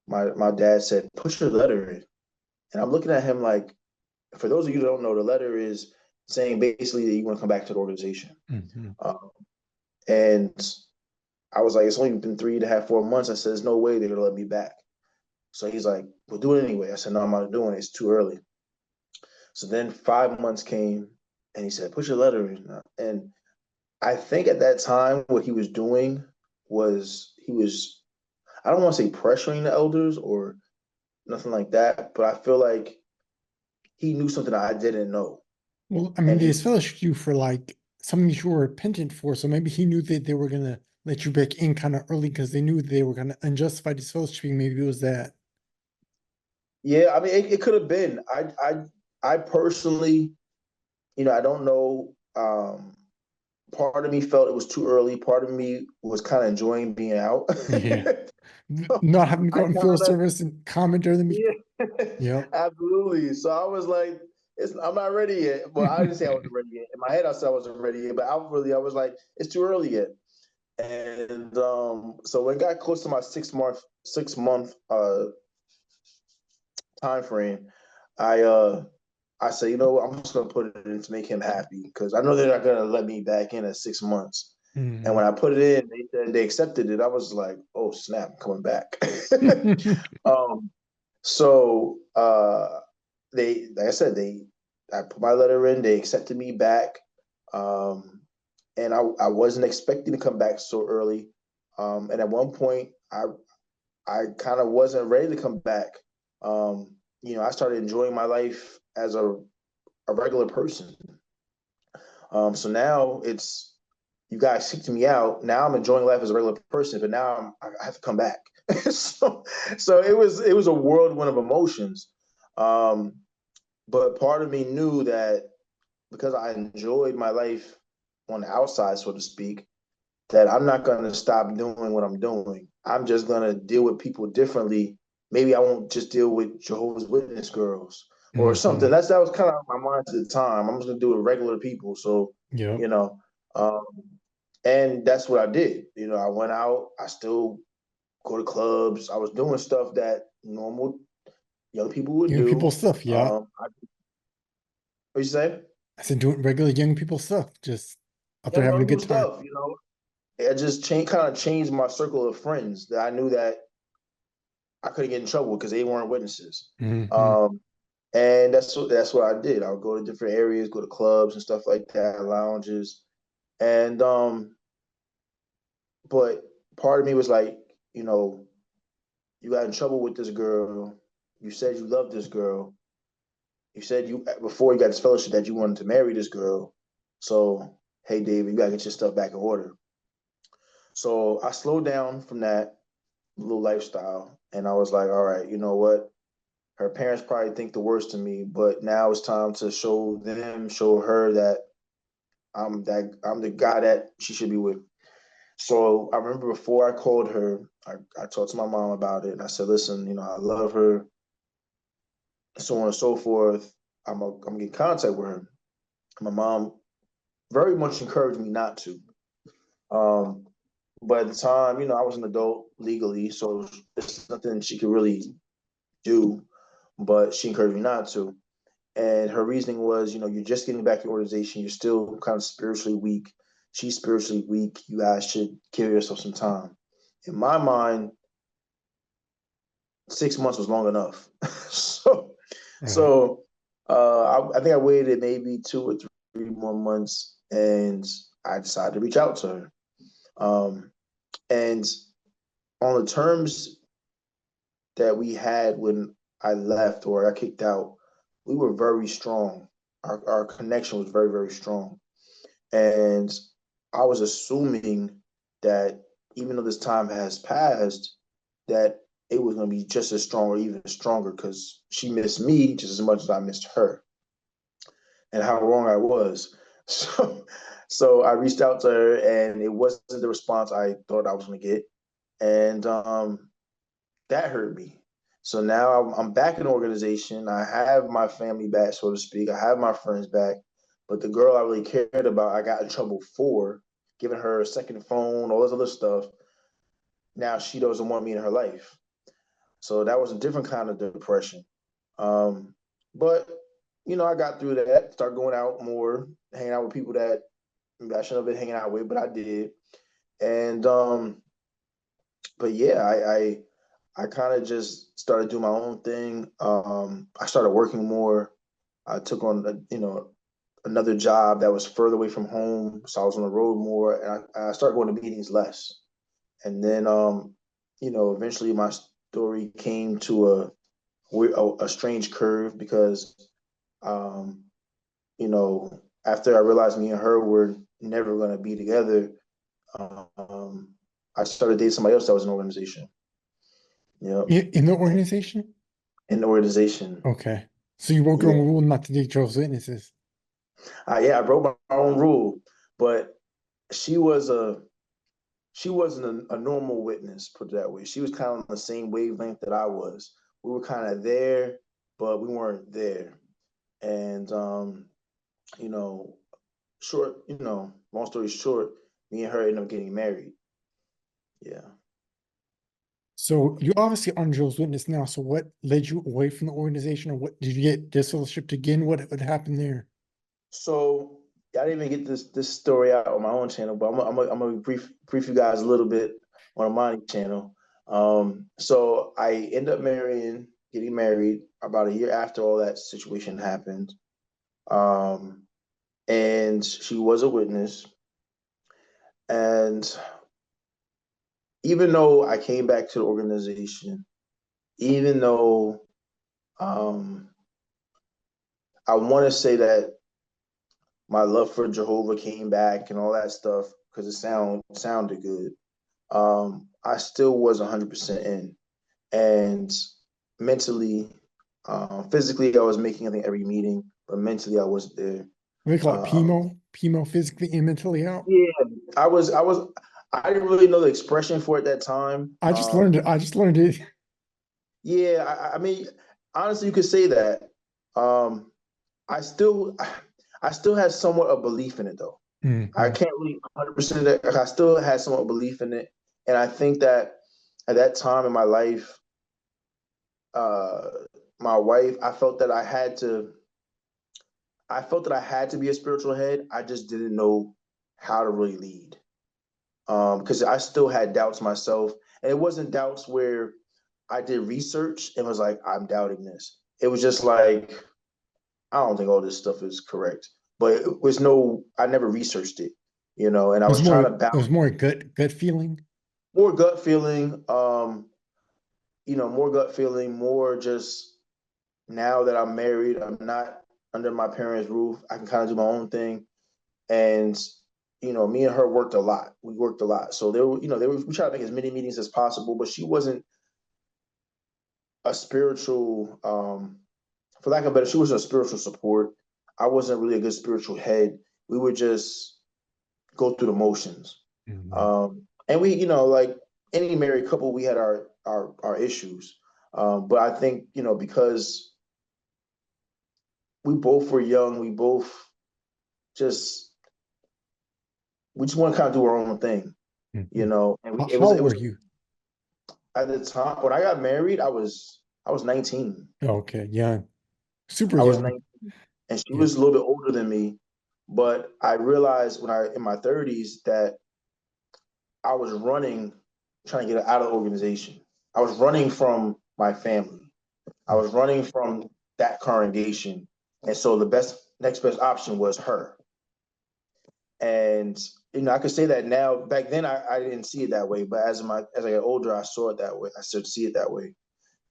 S1: my dad said, "Put your letter in." And I'm looking at him like, for those of you that don't know, the letter is saying basically that you want to come back to the organization.
S2: Mm-hmm.
S1: And I was like, it's only been 3.5, 4 months. I said, there's no way they're gonna let me back. So he's like, "We'll do it anyway." I said, "No, I'm not doing it. It's too early." So then 5 months came, and he said, "Put your letter in." And I think at that time, what he was doing was I don't want to say pressuring the elders or nothing like that, but I feel like he knew something I didn't know.
S2: Well, I mean,
S1: And
S2: they
S1: he,
S2: disfellowshipped you for like something you were repentant for, so maybe he knew that they were gonna let you back in kind of early because they knew they were gonna unjustify disfellowshipping. Maybe it was that.
S1: yeah, I mean, it could have been. I personally, I don't know. Part of me felt it was too early. Part of me was kind of enjoying being out.
S2: Yeah. Not having to
S1: I
S2: go out and field
S1: kind of,
S2: service and comment during the meeting.
S1: yeah,
S2: Yep.
S1: absolutely. So I was like, I'm not ready yet. Well, I didn't say I wasn't ready yet. In my head, I said I wasn't ready yet, but outwardly, I was like, it's too early yet. And so when it got close to my 6 month time frame, I said, you know what, I'm just gonna put it in to make him happy because I know they're not gonna let me back in at 6 months. And
S2: Mhm.
S1: when I put it in, they said they accepted it. I was like, oh snap, I'm coming back. um, so they, like I said, I put my letter in, they accepted me back. Um, and I wasn't expecting to come back so early. And at one point, I kind of wasn't ready to come back. I started enjoying my life as a regular person. So now it's you guys kicked me out. Now I'm enjoying life as a regular person, but now I have to come back. so so it was a whirlwind of emotions. Um, but part of me knew that because I enjoyed my life on the outside, so to speak, that I'm not going to stop doing what I'm doing. I'm just going to deal with people differently. Maybe I won't just deal with Jehovah's Witness girls or something.
S2: Mhm.
S1: That was kind of my mind at the time. I'm just going to do it with regular people. So,
S2: Yep.
S1: you know, um, and that's what I did. I went out. I still go to clubs. I was doing stuff that normal young people would
S2: Young people
S1: do.
S2: stuff, yeah.
S1: What you say?
S2: I said doing regular young people stuff, just out there having
S1: Young
S2: a
S1: people
S2: good time.
S1: stuff. It just kind of changed my circle of friends that I knew that I couldn't get in trouble because they weren't witnesses.
S2: Hmm.
S1: Um, and that's what I did. I would go to different areas, go to clubs and stuff like that, lounges. And but part of me was like, you know, you got in trouble with this girl. You said you loved this girl. You said you before you got this fellowship that you wanted to marry this girl. So hey, David, you gotta get your stuff back in order. So I slowed down from that little lifestyle, and I was like, all right, you know what? Her parents probably think the worst of me, but now it's time to show her that I'm the guy that she should be with. So I remember before I called her, I talked to my mom about it, and I said, listen, I love her, so on and so forth. I'm get in contact with her. My mom very much encouraged me not to. Um, but at the time, I was an adult legally, so it's nothing she could really do. But she encouraged me not to. And her reasoning was, you're just getting back in the organization. You're still kind of spiritually weak. She's spiritually weak. You guys should give yourself some time. In my mind, 6 months was long enough. so,
S2: Right.
S1: so I think I waited maybe 2 or 3 more months, and I decided to reach out to her. And on the terms that we had when I left or I kicked out, we were very strong. Our connection was very, very strong. And I was assuming that even though this time has passed, that it was going to be just as strong or even stronger because she missed me just as much as I missed her. And how wrong I was. So I reached out to her, and it wasn't the response I thought I was going to get. And that hurt me. So now I'm back in the organization. I have my family back, so to speak. I have my friends back. But the girl I really cared about, I got in trouble for, giving her a second phone, all this other stuff. Now she doesn't want me in her life. So that was a different kind of depression. But I got through that, started going out more, hanging out with people that I shouldn't have been hanging out with, but I did. And but yeah, I kind of just started doing my own thing. I started working more. I took on another job that was further away from home, so I was on the road more, and I started going to meetings less. And then eventually my story came to a strange curve because um, after I realized me and her were never going to be together, um, I started dating somebody else that was in the organization. Yep,
S2: In the organization?
S1: in the organization.
S2: Okay. So you broke your
S1: Yeah,
S2: own rule not to date Jehovah's Witnesses.
S1: yeah, I broke my own rule, but she was she wasn't a normal witness, put it that way. She was kind of on the same wavelength that I was. We were kind of there, but we weren't there. And you know, long story short, me and her ended up getting married. Yeah.
S2: So you obviously on Jehovah's Witness now. So what led you away from the organization, or what did you get disfellowshipped again? What happened there?
S1: So I didn't even get this story out on my own channel, but I'm gonna brief you guys a little bit on my channel. So I end up getting married about a year after all that situation happened. Um, and she was a witness. And even though I came back to the organization, even though um, I want to say that my love for Jehovah came back and all that stuff because it sounded good. I still was 100% in, and mentally, physically, I was making I think every meeting, but mentally, I wasn't there.
S2: They call it
S1: Um,
S2: PMO, physically and mentally out.
S1: yeah, I didn't really know the expression for it at that time.
S2: I just learned it. I just learned it.
S1: Yeah, I mean, honestly, you could say that. Um, I still, I still had somewhat of belief in it though. I
S2: Mhm.
S1: can't really 100% that I still had somewhat of belief in it, and I think that at that time in my life, uh, my wife, I felt that I had to be a spiritual head. I just didn't know how to really lead, because I still had doubts myself, and it wasn't doubts where I did research and was like, I'm doubting this. It was just like, I don't think all this stuff is correct. But it was I never researched it, and I was trying to
S2: It was
S1: balance
S2: more gut feeling.
S1: more gut feeling, more gut feeling, more just now that I'm married, I'm not under my parents' roof. I can kind of do my own thing. And me and her worked a lot. We worked a lot. So we tried to make as many meetings as possible, but she wasn't a spiritual, for lack of better, she wasn't a spiritual support. I wasn't really a good spiritual head. We would just go through the motions.
S2: Mhm.
S1: And we, like any married couple, we had our issues. But I think, because we both were young, just we just want to kind of do our own thing,
S2: Mhm.
S1: and
S2: How,
S1: it
S2: how
S1: was
S2: old
S1: it
S2: were
S1: was
S2: you?
S1: at the time when I got married, I was 19.
S2: Okay, young, super
S1: I was
S2: young.
S1: 19 and she
S2: Yeah.
S1: was a little bit older than me, but I realized when I in my 30s that I was running, trying to get out of the organization. I was running from my family. I was running from that congregation. And so the next best option was her. And I could say that now. Back then, I didn't see it that way, but as I got older, I saw it that way. I started to see it that way,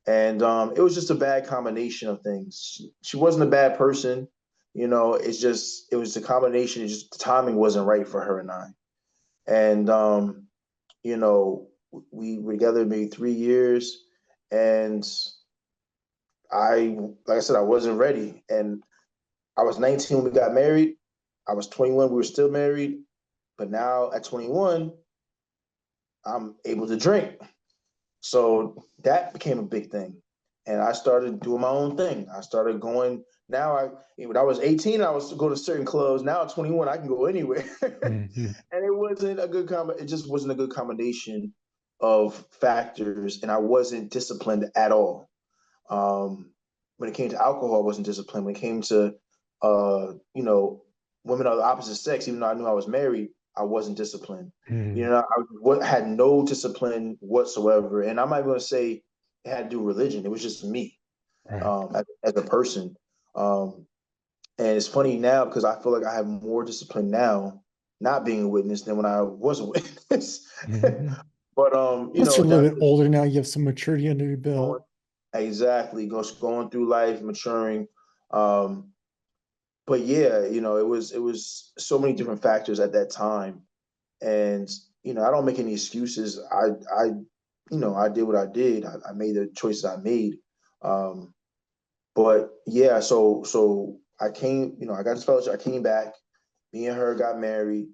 S1: and it was just a bad combination of things. She wasn't a bad person, It's just it was a combination. It's just the timing wasn't right for her and I, and you know, we were together maybe 3 years, and like I said, I wasn't ready, and I was 19 when we got married. I was 21. We were still married. But now at 21, I'm able to drink. So that became a big thing. And I started doing my own thing. I started going. When I was 18, I was to go to certain clubs. Now at 21, I can go anywhere.
S2: Mhm.
S1: And it wasn't a good it just wasn't a good combination of factors. And I wasn't disciplined at all. When it came to alcohol, I wasn't disciplined. When it came to, women of the opposite sex, even though I knew I was married, I wasn't disciplined.
S2: Mhm.
S1: I had no discipline whatsoever. And I'm not going to say it had to do with religion. It was just me,
S2: Right.
S1: as a person. Um, and it's funny now because I feel like I have more discipline now, not being a witness, than when I was a witness.
S2: Mhm.
S1: But
S2: Plus, you're a little
S1: that's
S2: bit older now. You have some maturity under your
S1: going
S2: belt.
S1: exactly going through life, maturing. Um, but yeah, it was so many different factors at that time, and I don't make any excuses. I did what I did. I made the choices I made. Um, but yeah, so I came. I got this fellowship. I came back. Me and her got married,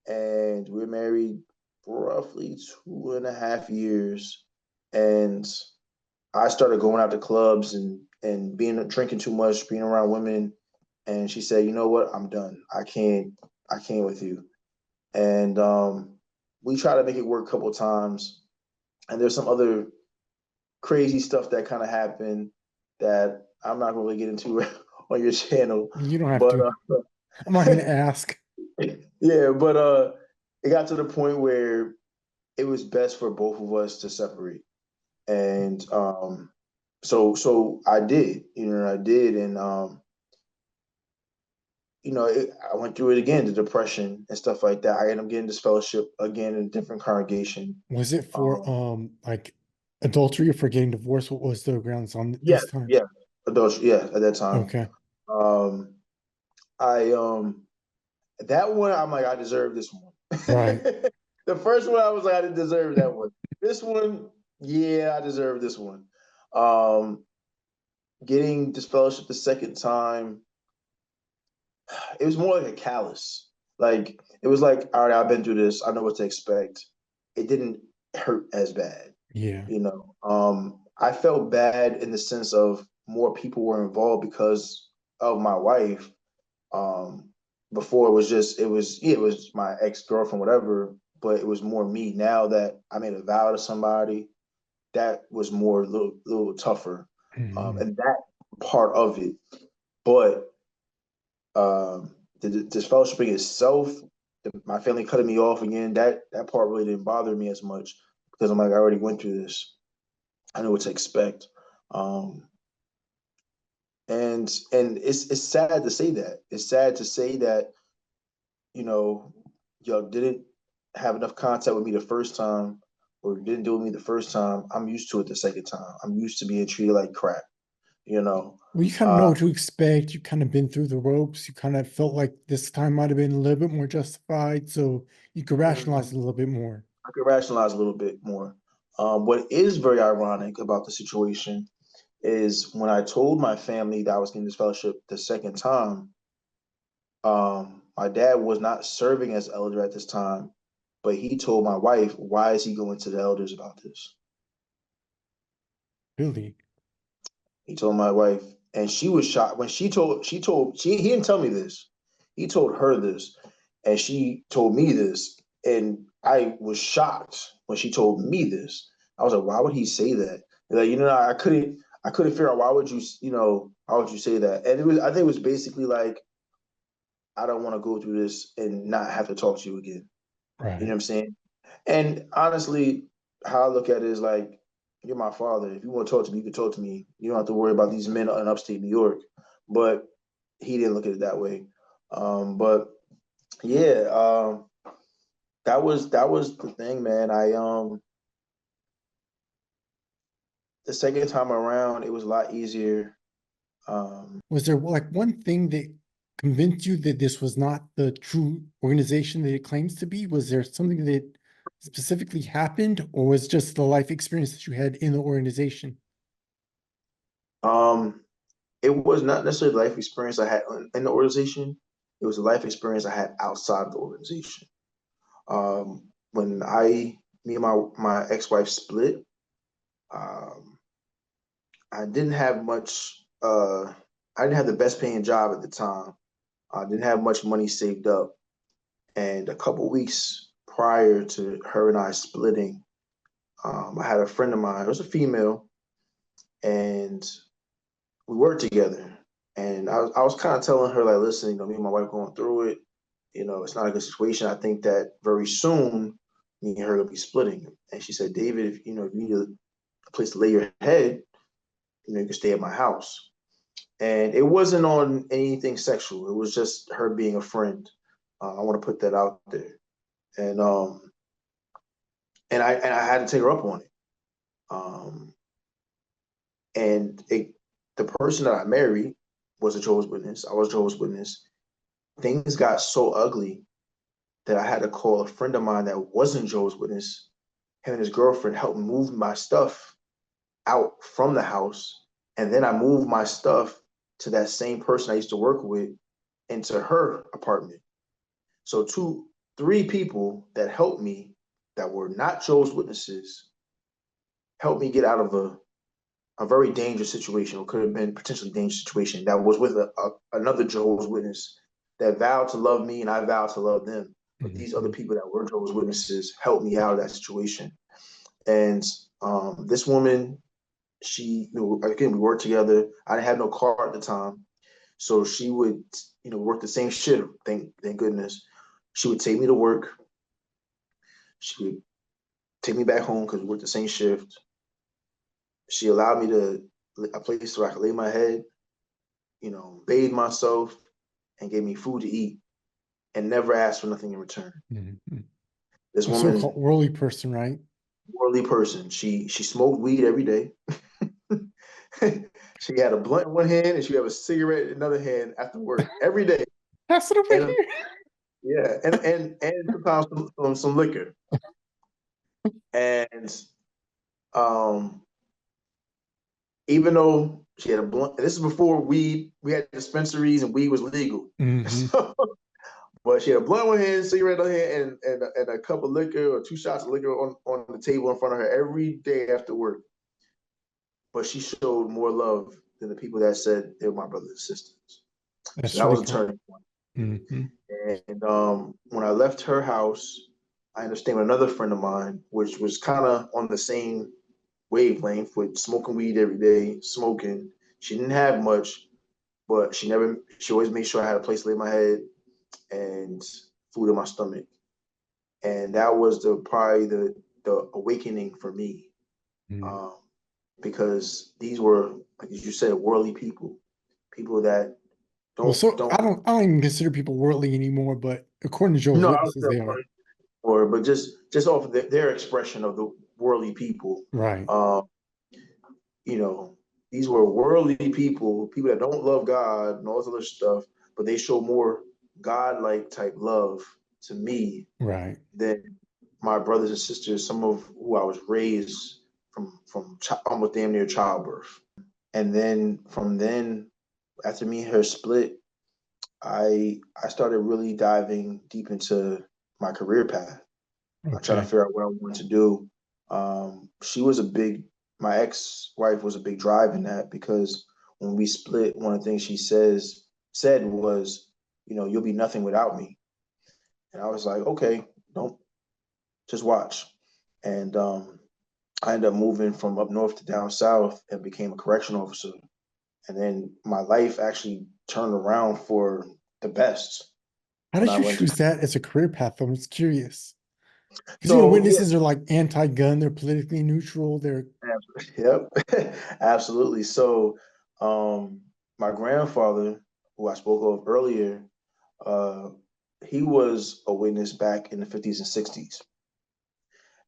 S1: and we were married roughly 2.5 years, and I started going out to clubs and being drinking too much, being around women, and she said, "You know what? I'm done. I can't with you." And we tried to make it work a couple of times, and there's some other crazy stuff that kind of happened that I'm not going to really get into on your channel,
S2: You don't have
S1: but
S2: to. I'm not going to ask.
S1: yeah, but it got to the point where it was best for both of us to separate. And so I did, I did, and I went through it again, the depression and stuff like that. I ended up getting this fellowship again in a different congregation.
S2: Was it for
S1: Um,
S2: like adultery or for getting divorced? What was the grounds on
S1: yeah,
S2: this time?
S1: yeah, adultery, yeah, at that time.
S2: Okay.
S1: Um, I that one, I'm like, I deserve this one.
S2: Right.
S1: The first one, I was like, I didn't deserve that one. This one, yeah, I deserve this one. Um, Getting this fellowship the second time, it was more like a callus. Like it was like, all right, I've been through this. I know what to expect. It didn't hurt as bad,
S2: Yeah.
S1: I felt bad in the sense of more people were involved because of my wife. Um, Before it was my ex girlfriend, whatever, but it was more me. Now that I made a vow to somebody, that was more little tougher,
S2: Mhm.
S1: and that part of it. But this fellowshipping itself, my family cutting me off again, that part really didn't bother me as much because I'm like, I already went through this. I know what to expect. Um, and it's sad to say that. It's sad to say that, you know, y'all didn't have enough contact with me the first time, or didn't do with me the first time. I'm used to it the second time. I'm used to being treated like crap. you know.
S2: Well, you kind of know what to expect. You kind of been through the ropes. You kind of felt like this time might have been a little bit more justified, so you could rationalize it a little bit more.
S1: I could rationalize a little bit more. What is very ironic about the situation is when I told my family that I was getting this fellowship the second time, my dad was not serving as elder at this time, but he told my wife, why is he going to the elders about this?
S2: Really.
S1: He told my wife, and she was shocked when he didn't tell me this. He told her this, and she told me this, and I was shocked when she told me this. I was like, why would he say that? Like, I couldn't figure out why would you say that? And I think it was basically like, I don't want to go through this and not have to talk to you again. You know what
S2: Right.
S1: I'm saying? And honestly, how I look at it is like, you're my father. If you want to talk to me, you can talk to me. You don't have to worry about these men in upstate New York. But he didn't look at it that way. But yeah, that was the thing, man. The second time around, it was a lot easier.
S2: Was there like one thing that convinced you that this was not the true organization that it claims to be? Was there something that specifically happened, or was it just the life experience that you had in the organization?
S1: um, it was not necessarily the life experience I had in the organization. It was a life experience I had outside of the organization. When me and my ex-wife split, um, I didn't have much. I didn't have the best paying job at the time. I didn't have much money saved up, and a couple weeks prior to her and I splitting, I had a friend of mine. It was a female, and we worked together. And I was kind of telling her like, listen, me and my wife going through it. It's not a good situation. I think that very soon me and her will be splitting. And she said, David, if you need a place to lay your head, you can stay at my house. And it wasn't on anything sexual. It was just her being a friend. I want to put that out there. And I had to take her up on it. Um, and the person that I married was a Jehovah's Witness. I was a Jehovah's Witness. Things got so ugly that I had to call a friend of mine that wasn't Jehovah's Witness. Him and his girlfriend helped move my stuff out from the house, and then I moved my stuff to that same person I used to work with into her apartment. So three people that helped me that were not Jehovah's Witnesses helped me get out of a very dangerous situation, or could have been potentially dangerous situation, that was with another Jehovah's Witness that vowed to love me and I vowed to love them. But these other
S2: Mhm.
S1: people that were Jehovah's Witnesses helped me out of that situation. And this woman, again, we worked together. I didn't have no car at the time. So she would, work the same shift, thank goodness. She would take me to work. She would take me back home because we worked the same shift. She allowed me a place where I could lay my head, bathe myself, and gave me food to eat, and never asked for nothing in return.
S2: Mhm.
S1: This
S2: A so-called
S1: woman,
S2: worldly person, right?
S1: worldly person, she smoked weed every day. She had a blunt in one hand and she had a cigarette in another hand after work every day.
S2: Pass it over
S1: And
S2: here.
S1: yeah, and sometimes some liquor. And um, even though she had a blunt, this is before we had dispensaries and weed was legal.
S2: Hmm.
S1: So, but she had a blunt in one hand, cigarette in her hand, and a cup of liquor or two shots of liquor on the table in front of her every day after work. But she showed more love than the people that said they were my brothers and sisters. So
S2: That's
S1: that
S2: really
S1: was a
S2: cool.
S1: turning point.
S2: Hmm.
S1: And when I left her house, I understand with another friend of mine, which was kind of on the same wavelength with smoking weed every day, smoking. She didn't have much, but she always made sure I had a place to lay my head and food in my stomach. And that was probably the awakening for me.
S2: Hmm.
S1: Um, because these were, like you said, worldly people that
S2: Well, so
S1: don't
S2: I don't even consider people worldly anymore, but according to Jehovah's
S1: no, I don't
S2: Witnesses, they are.
S1: say but just off of their expression of the worldly people.
S2: Right.
S1: Um, you know, these were worldly people, people that don't love God and all this other stuff, but they show more God-like type love to me
S2: Right.
S1: than my brothers and sisters, some of who I was raised from almost damn near childbirth. And then from then, after me and her split, I started really diving deep into my career path. I tried to
S2: Okay.
S1: figure out what I wanted to do. She was my ex-wife was a big drive in that because when we split, one of the things she said was, you'll be nothing without me. And I was like, okay, don't just watch. And I ended up moving from up north to down south and became a correction officer. And then my life actually turned around for the best
S2: How
S1: when
S2: did
S1: I
S2: you
S1: went to.
S2: choose that as a career path? I'm just curious. Because
S1: So yeah,
S2: witnesses are like anti-gun, they're politically neutral, they're
S1: yep, absolutely. So my grandfather, who I spoke of earlier, uh, he was a witness back in the 50s and 60s.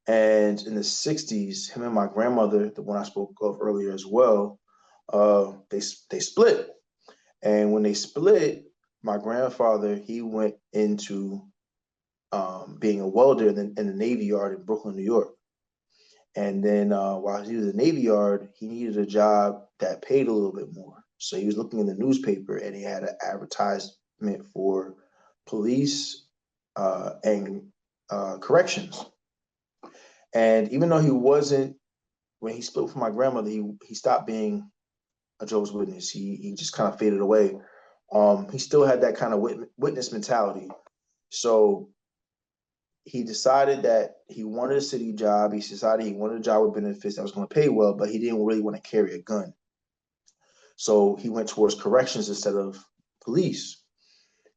S1: And in the 60s, him and my grandmother, the one I spoke of earlier as well, they split. And when they split, my grandfather, he went into being a welder in the Navy Yard in Brooklyn, New York. And then while he was in the Navy Yard, he needed a job that paid a little bit more. So he was looking in the newspaper and he had an advertisement for police and corrections. And even though he wasn't, when he split from my grandmother, he stopped being a Jehovah's Witness. He just kind of faded away. He still had that kind of witness mentality. So he decided that he wanted a city job. He decided he wanted a job with benefits that was going to pay well, but he didn't really want to carry a gun. So he went towards corrections instead of police,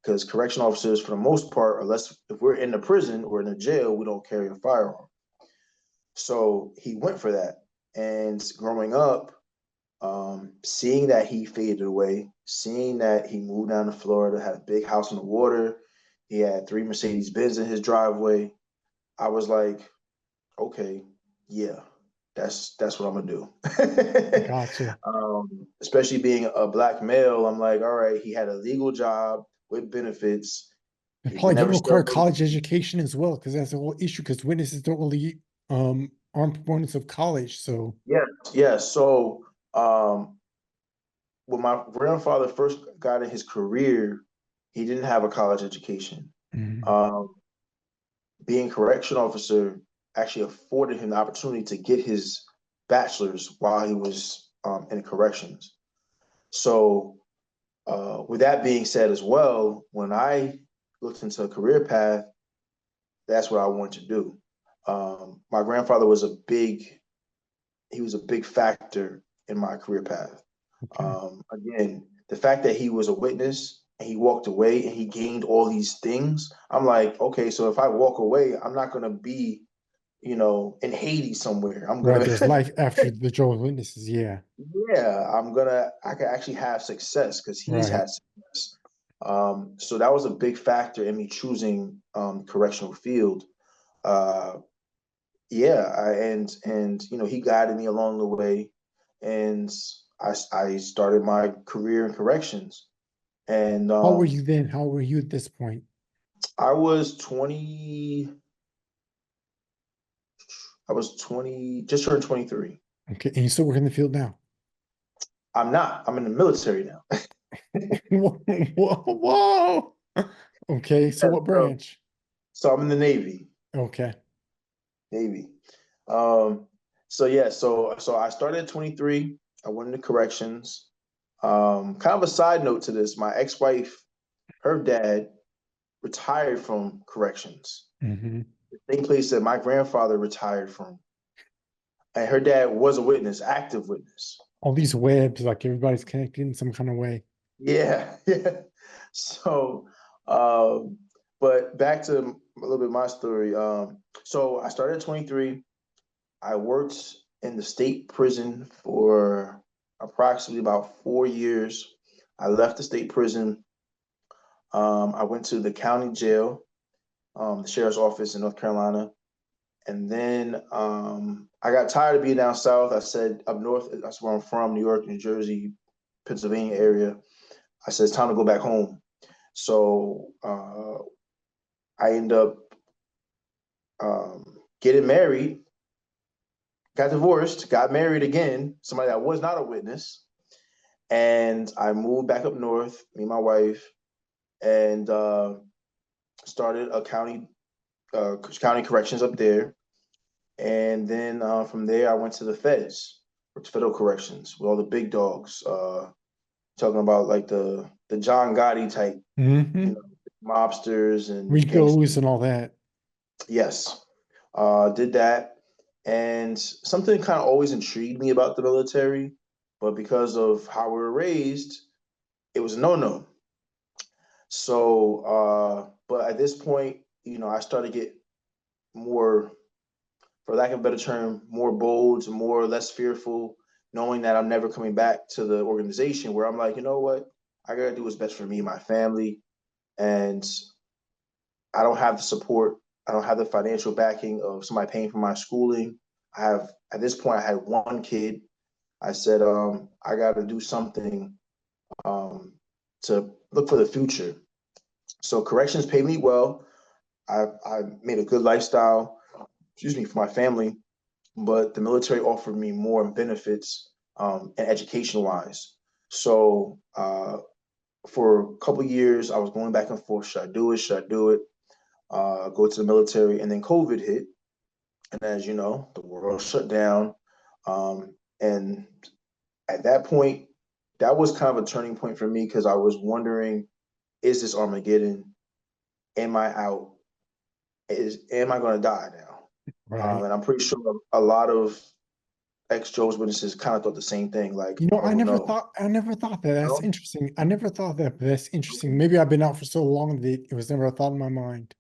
S1: because correction officers, for the most part, unless if we're in the prison or in the jail, we don't carry a firearm. So he went for that. And growing up, seeing that he faded away, seeing that he moved down to Florida, had a big house on the water, he had 3 Mercedes Benz in his driveway, I was like, okay, yeah, that's what I'm gonna do.
S2: gotcha.
S1: Especially being a black male, I'm like, all right, he had a legal job with benefits.
S2: It
S1: He could
S2: probably
S1: never
S2: didn't
S1: sell
S2: require
S1: dope.
S2: college education as well, because that's the whole issue, because witnesses don't really aren't proponents of college. So
S1: Yeah, yeah. So when my grandfather first got in his career, he didn't have a college education.
S2: mhm.
S1: Um, Being correction officer actually afforded him the opportunity to get his bachelor's while he was in corrections. So, with that being said, as well, when I looked into a career path, that's what I wanted to do. My grandfather was he was a big factor in my career path.
S2: Okay.
S1: Again, the fact that he was a witness and he walked away and he gained all these things, I'm like, okay, so if I walk away, I'm not gonna be, in Haiti somewhere. I'm
S2: Right.
S1: gonna,
S2: There's life after the Jehovah's Witnesses. Yeah.
S1: yeah, I could actually have success because he's
S2: Right.
S1: had success. So that was a big factor in me choosing correctional field. Uh, yeah, and he guided me along the way, and I started my career in corrections, and
S2: How were you then? How were you at this point?
S1: I was 20. I was 20, just turned 23.
S2: Okay. And you still work in the field now?
S1: I'm not. I'm in the military now.
S2: Whoa, whoa, whoa. Okay. So
S1: Yeah,
S2: what
S1: so,
S2: branch?
S1: so I'm in the Navy.
S2: Okay.
S1: Navy. Um, so yeah, so I started at 23. I went into corrections. Kind of a side note to this, my ex-wife, her dad retired from corrections.
S2: Hmm.
S1: The same place that my grandfather retired from. And her dad was a witness, active witness.
S2: All these webs, like everybody's connected in some kind of way.
S1: Yeah, yeah. So, um, but back to a little bit my story. So I started at 23. I worked in the state prison for approximately about 4 years. I left the state prison. I went to the county jail, the sheriff's office in North Carolina, And then I got tired of being down south. I said up north, that's where I'm from, New York, New Jersey, Pennsylvania area. I said it's time to go back home. So I end up getting married, got divorced, got married again, somebody that was not a witness. And I moved back up north, me and my wife, and started a county corrections up there. And then from there, I went to the feds, or to federal corrections, with all the big dogs. Talking about like the John Gotti type,
S2: Mm-hmm.
S1: mobsters and gangsters.
S2: Ricos and all that.
S1: Yes, did that, and something kind of always intrigued me about the military, but because of how we were raised, it was a no-no. So, but at this point, I started to get more, for lack of a better term, more bold, more or less fearful, knowing that I'm never coming back to the organization. Where I'm like, you know what, I gotta do what's best for me and my family, and I don't have the support. I don't have the financial backing of somebody paying for my schooling. I have, at this point, I had one kid. I said, I got to do something um, to look for the future. So corrections paid me well. I made a good lifestyle, excuse me, for my family, but the military offered me more benefits and education wise. So for a couple of years, I was going back and forth. Should I do it? Should I do it? Go to the military, and then COVID hit, and as you know, the world shut down. And at that point, that was kind of a turning point for me because I was wondering, is this Armageddon? Am I out? Am I going to die now?
S2: Right.
S1: And I'm pretty sure a lot of ex-Jehovah's Witnesses kind of thought the same thing, like,
S2: I
S1: oh
S2: never
S1: no.
S2: thought that. That's
S1: No?
S2: interesting. I never thought that, but that's interesting. Maybe I've been out for so long that it was never a thought in my mind.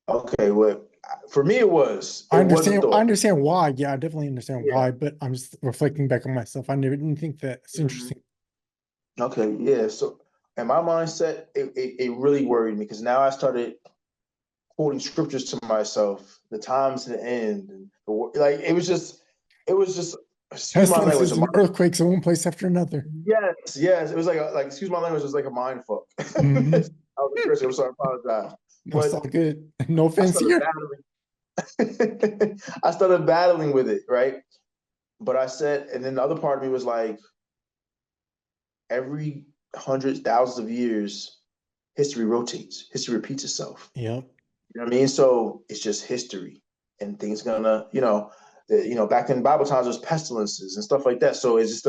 S1: Okay, well, for me
S2: I
S1: it was a
S2: understand. I
S1: thought.
S2: understand why. Yeah, I definitely understand
S1: Yeah.
S2: why, but I'm just reflecting back on myself. I never didn't think that. It's
S1: Mhm.
S2: interesting.
S1: Okay, yeah. So, in my mindset, it really worried me because now I started quoting scriptures to myself, the times to the end, and like it was just, excuse my language,
S2: Pestilences and earthquakes in one place after another.
S1: yes, it was like excuse my language, it was like a mind fuck.
S2: Hmm.
S1: I was a Christian, I'm sorry, I apologize,
S2: No, it's all
S1: but
S2: good. No
S1: I
S2: offense
S1: started
S2: here.
S1: battling. I started battling with it, right? But I said, and then the other part of me was like, every hundreds, thousands of years, history rotates, history repeats itself.
S2: Yep.
S1: You know what I mean? So it's just history, and things gonna, back in Bible times, there's pestilences and stuff like that. So it's just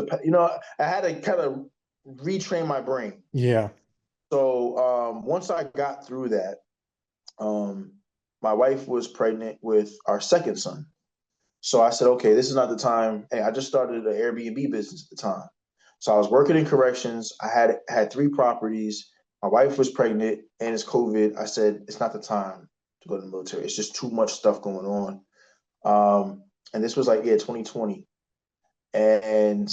S1: I had to kind of retrain my brain.
S2: Yeah.
S1: So once I got through that, um, my wife was pregnant with our second son. So I said, okay, this is not the time. Hey, I just started an Airbnb business at the time. So I was working in corrections. I had three properties. My wife was pregnant and it's COVID. I said, it's not the time to go to the military. It's just too much stuff going on. And this was like, yeah, 2020. And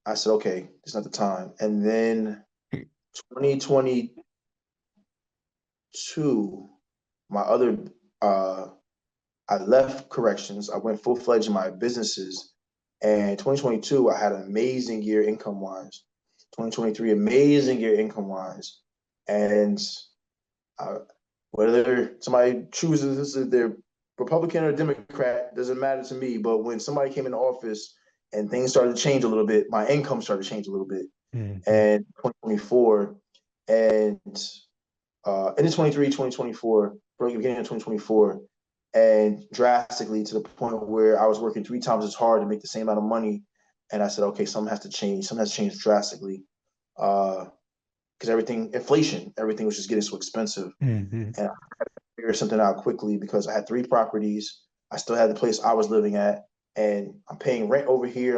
S1: I said, okay, it's not the time. And then 2022, my other uh I left corrections. I went full fledged in my businesses. And 2022, I had an amazing year income wise. 2023, amazing year income wise. And uh, whether somebody chooses they're Republican or Democrat, doesn't matter to me. But when somebody came into office and things started to change a little bit, my income started to change a little bit.
S2: Hmm.
S1: And 2024, and into 23, 2024, beginning of 2024, and drastically to the point where I was working three times as hard to make the same amount of money. And I said, okay, something has to change. Something has to change drastically. Because inflation, everything was just getting so expensive.
S2: Hmm.
S1: And I figured something out quickly because I had three properties. I still had the place I was living at, and I'm paying rent over here.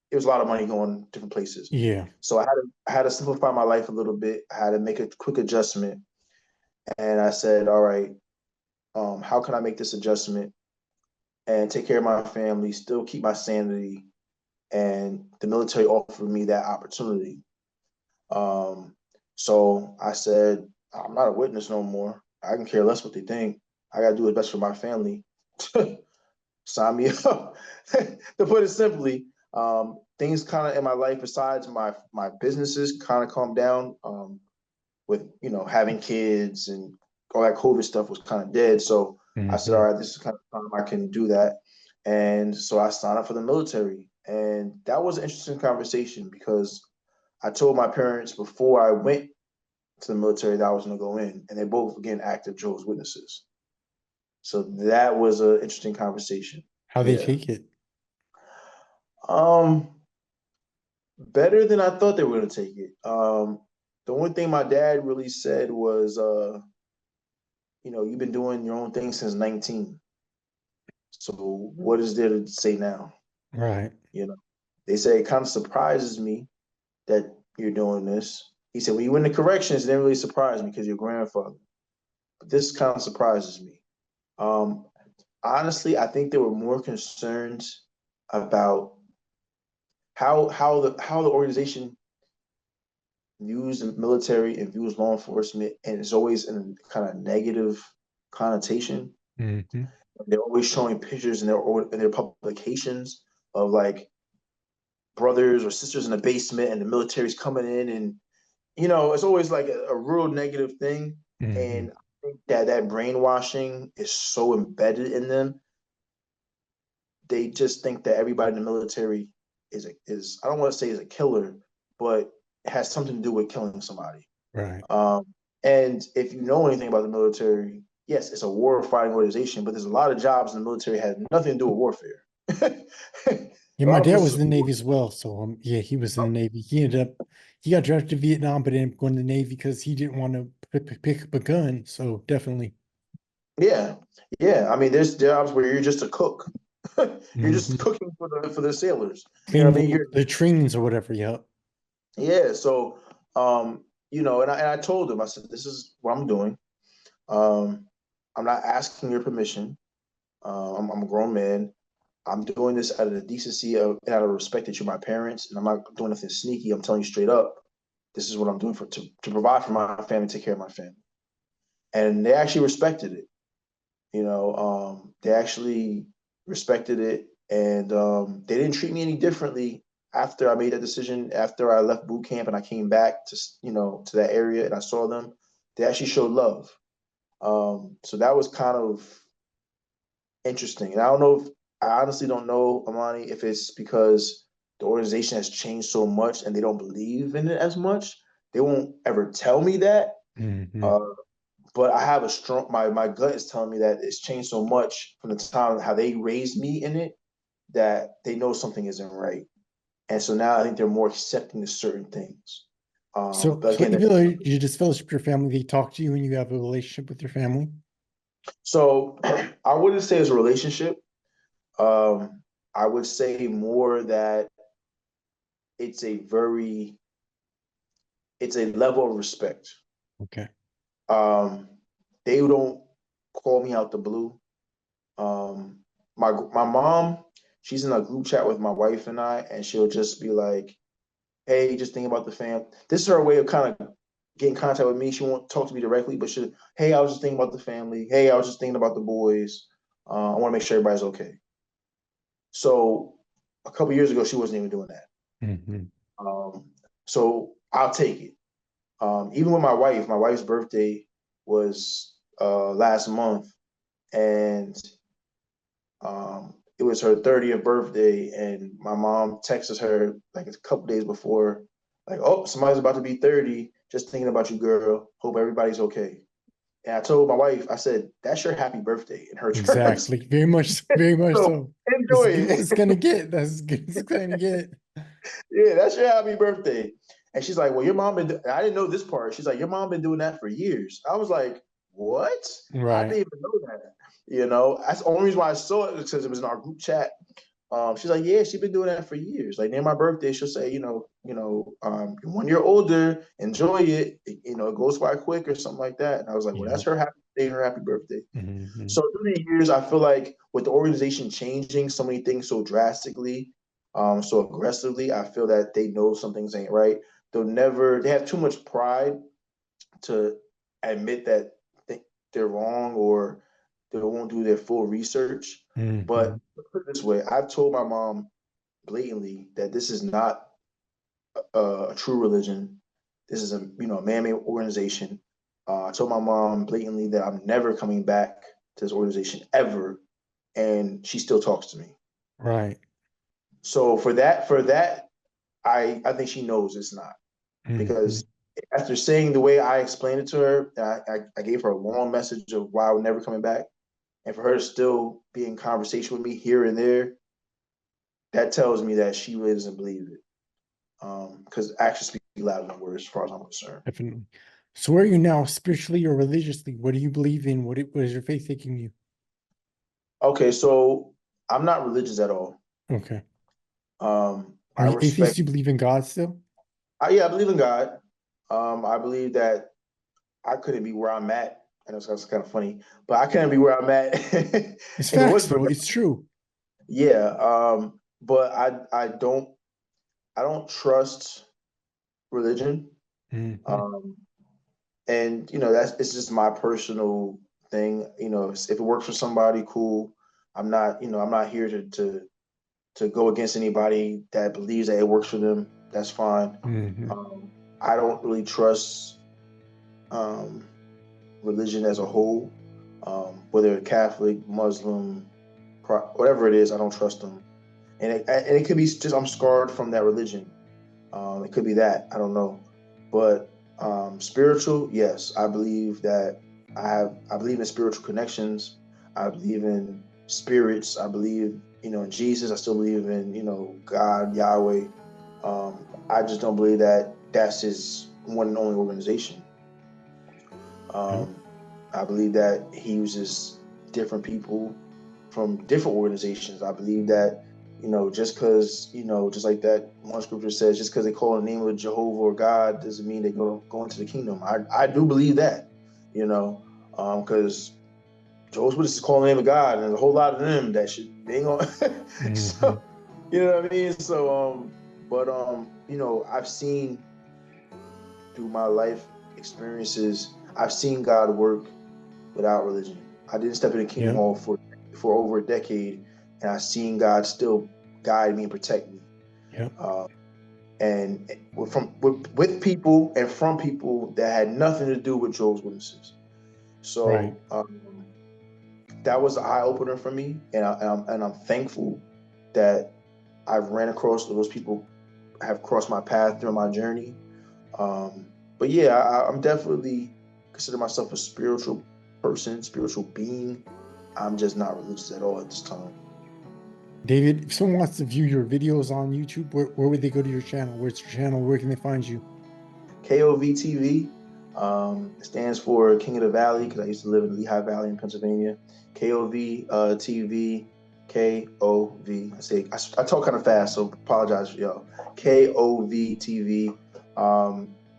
S1: It was a lot of money going different places.
S2: Yeah.
S1: So I had to simplify my life a little bit. I had to make a quick adjustment. And I said, all right, how can I make this adjustment and take care of my family, still keep my sanity? And the military offered me that opportunity. Um, so I said, I'm not a witness no more. I can care less what they think. I got to do what's best for my family. sign me up. To put it simply, things kind of in my life besides my businesses kind of calmed down. With having kids and all that COVID stuff was kind of dead. So I said, all
S2: Hmm.
S1: right, this is kind of time I can do that. And so I signed up for the military. And that was an interesting conversation because I told my parents before I went to the military that I was going to go in, and they both, again, active Jehovah's Witnesses. So that was an interesting conversation.
S2: How they
S1: Yeah.
S2: take it?
S1: Um, Better than I thought they were going to take it. The only thing my dad really said was, you've been doing your own thing since 19. So what is there to say now?
S2: Right.
S1: You know, they say it kind of surprises me that you're doing this. He said, when you went to corrections, it didn't really surprise me because your grandfather. But this kind of surprises me. Um, Honestly, I think they were more concerned about how the organization views the military and views law enforcement, and it's always in a kind of negative connotation.
S2: Hmm.
S1: They're always showing pictures in their publications of like brothers or sisters in the basement, and the military's coming in, and it's always like a real negative thing.
S2: Hmm.
S1: And I think that brainwashing is so embedded in them. They just think that everybody in the military is I don't want to say is a killer, but it has something to do with killing somebody.
S2: Right.
S1: Um, and if you know anything about the military, yes, it's a war fighting organization, but there's a lot of jobs in the military that have nothing to do with warfare.
S2: Yeah,
S1: A
S2: my
S1: lot of
S2: dad
S1: us,
S2: was in the Navy as well. So yeah, he was in the Navy. He got drafted to Vietnam, but ended up going to the Navy because he didn't want to pick up a gun. So definitely.
S1: yeah, yeah. I mean, there's jobs where you're just a cook. You're just
S2: Hmm.
S1: cooking for the sailors. You know
S2: Clean
S1: what I mean?
S2: the trains or whatever. Yep.
S1: Yeah. So, and I told him, I said, this is what I'm doing. Um, I'm not asking your permission. I'm a grown man. I'm doing this out of the decency of and out of respect that you're my parents, and I'm not doing nothing sneaky. I'm telling you straight up, this is what I'm doing to provide for my family, take care of my family. And they actually respected it. They actually respected it, and they didn't treat me any differently after I made that decision. After I left boot camp and I came back to that area and I saw them, they actually showed love. So that was kind of interesting. And I honestly don't know, Amani, if it's because the organization has changed so much and they don't believe in it as much. They won't ever tell me that.
S2: Hmm.
S1: Uh, but I have a strong my gut is telling me that it's changed so much from the time how they raised me in it that they know something isn't right. And so now I think they're more accepting of certain things.
S2: So
S1: But again,
S2: even though you just fellowship your family, they talk to you and you have a relationship with your family.
S1: so I wouldn't say it's a relationship. Um, I would say more that it's a very it's a level of respect.
S2: Okay.
S1: Um, they don't call me out the blue. Um, my mom, she's in a group chat with my wife and I, and she'll just be like, "Hey, just think about the fam." This is her way of kind of getting in contact with me. She won't talk to me directly, but she, "Hey, I was just thinking about the family. Hey, I was just thinking about the boys. I want to make sure everybody's okay." So a couple years ago, she wasn't even doing that.
S2: Hmm.
S1: Um, so I'll take it. Even with my wife's birthday was last month, and it was her 30th birthday, and my mom texted her like a couple days before, like, "Oh, somebody's about to be 30. Just thinking about you, girl. Hope everybody's okay." And I told my wife, I said, "That's your happy birthday" in her terms.
S2: Exactly. Very much
S1: So
S2: so. It's
S1: enjoy
S2: as good as it's
S1: it.
S2: gonna get. That's as good as it's gonna get.
S1: Yeah, that's your happy birthday. And she's like, "Well, your mom been." I didn't know this part. She's like, "Your mom been doing that for years." I was like, "What?" I
S2: Right.
S1: didn't even know that. That's the only reason why I saw it because it was in our group chat. She's like, "Yeah, she's been doing that for years. Like near my birthday, she'll say, you're 1 year older, enjoy it. It goes by quick or something like that." And I was like, "Well, that's
S2: Yep.
S1: her happy day, her happy birthday."
S2: Hmm.
S1: So through the years, I feel like with the organization changing so many things so drastically, so aggressively, I feel that they know some things ain't right. They have too much pride to admit that they're wrong or They won't do their full research. But
S2: Hmm.
S1: put it this way, I've told my mom blatantly that this is not a true religion. This is a man-made organization. I told my mom blatantly that I'm never coming back to this organization ever, and she still talks to me.
S2: Right.
S1: So for that, I think she knows it's not,
S2: Hmm.
S1: because after saying the way I explained it to her, I gave her a long message of why I was never coming back, and for her to still be in conversation with me here and there, that tells me that she really doesn't believe it. Because actions speak louder than words, as far as I'm concerned.
S2: Definitely. So where are you now, spiritually or religiously? What do you believe in? What is your faith taking you?
S1: Okay, so I'm not religious at all.
S2: Okay. Are
S1: I
S2: you atheist?
S1: respect.
S2: You believe in God still?
S1: Yeah, I believe in God. I believe that I couldn't be where I'm at. I know it's kind of funny, but I couldn't be where I'm at if
S2: It's
S1: it
S2: facts
S1: was for
S2: though.
S1: God.
S2: It's true.
S1: Yeah. But I don't trust religion.
S2: Hmm.
S1: Um, and that's it's just my personal thing. If it works for somebody, cool. I'm not here to go against anybody that believes that it works for them. That's fine.
S2: Hmm.
S1: Um, I don't really trust um, religion as a whole, whether Catholic, Muslim, whatever it is. I don't trust them, and it could be just I'm scarred from that religion. It could be that, I don't know, but spiritual, yes, I believe that I believe in spiritual connections. I believe in spirits. I believe in Jesus. I still believe in God, Yahweh. I just don't believe that that's his one and only organization.
S2: Yep.
S1: Um, I believe that he uses different people from different organizations. I believe that, just because, just like that one scripture says, just because they call the name of Jehovah or God doesn't mean they go into the kingdom. I do believe that, because Jehovah's Witnesses call the name of God, and there's a whole lot of them that should they ain't gonna.
S2: Hmm.
S1: So you know what I mean. So but I've seen through my life experiences, I've seen God work without religion. I didn't step in the Kingdom
S2: Yep.
S1: Hall for over a decade, and I've seen God still guide me and protect me.
S2: Yep.
S1: Uh, and with people and from people that had nothing to do with Joel's Witnesses.
S2: Right.
S1: So that was an eye opener for me, and I'm thankful that I've ran across those people, have crossed my path during my journey. But yeah, I'm definitely consider myself a spiritual person, spiritual being. I'm just not religious at all at this time.
S2: David, if someone wants to view your videos on YouTube, where would they go to your channel? Where's your channel? Where can they find you?
S1: KOV TV stands for King of the Valley because I used to live in Lehigh Valley in Pennsylvania. KOV TV, KOV. I talk kind of fast, so apologize for y'all. KOV TV.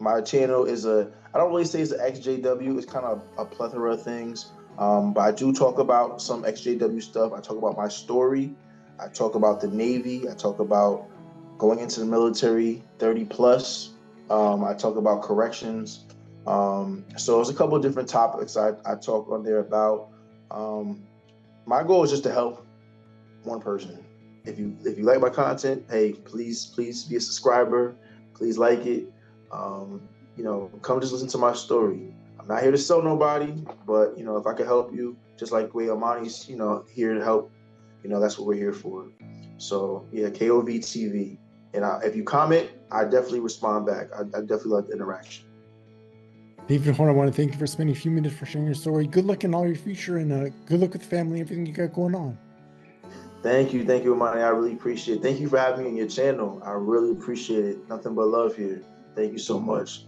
S1: My channel is I don't really say it's an XJW. It's kind of a plethora of things. But I do talk about some XJW stuff. I talk about my story. I talk about the Navy. I talk about going into the military 30 plus. I talk about corrections. So there's a couple of different topics I talk on there about. Um, my goal is just to help one person. If you like my content, hey, please be a subscriber. Please like it. Come just listen to my story. I'm not here to sell nobody, but if I can help you, just like the way Amani's here to help, that's what we're here for. So yeah, KOV TV. And if you comment, I definitely respond back. I definitely like the interaction.
S2: David Horne, I want to thank you for spending a few minutes for sharing your story. Good luck in all your future, and good luck with family, everything you got going on.
S1: Thank you, Amani. I really appreciate it. Thank you for having me on your channel. I really appreciate it. Nothing but love here. Thank you so much.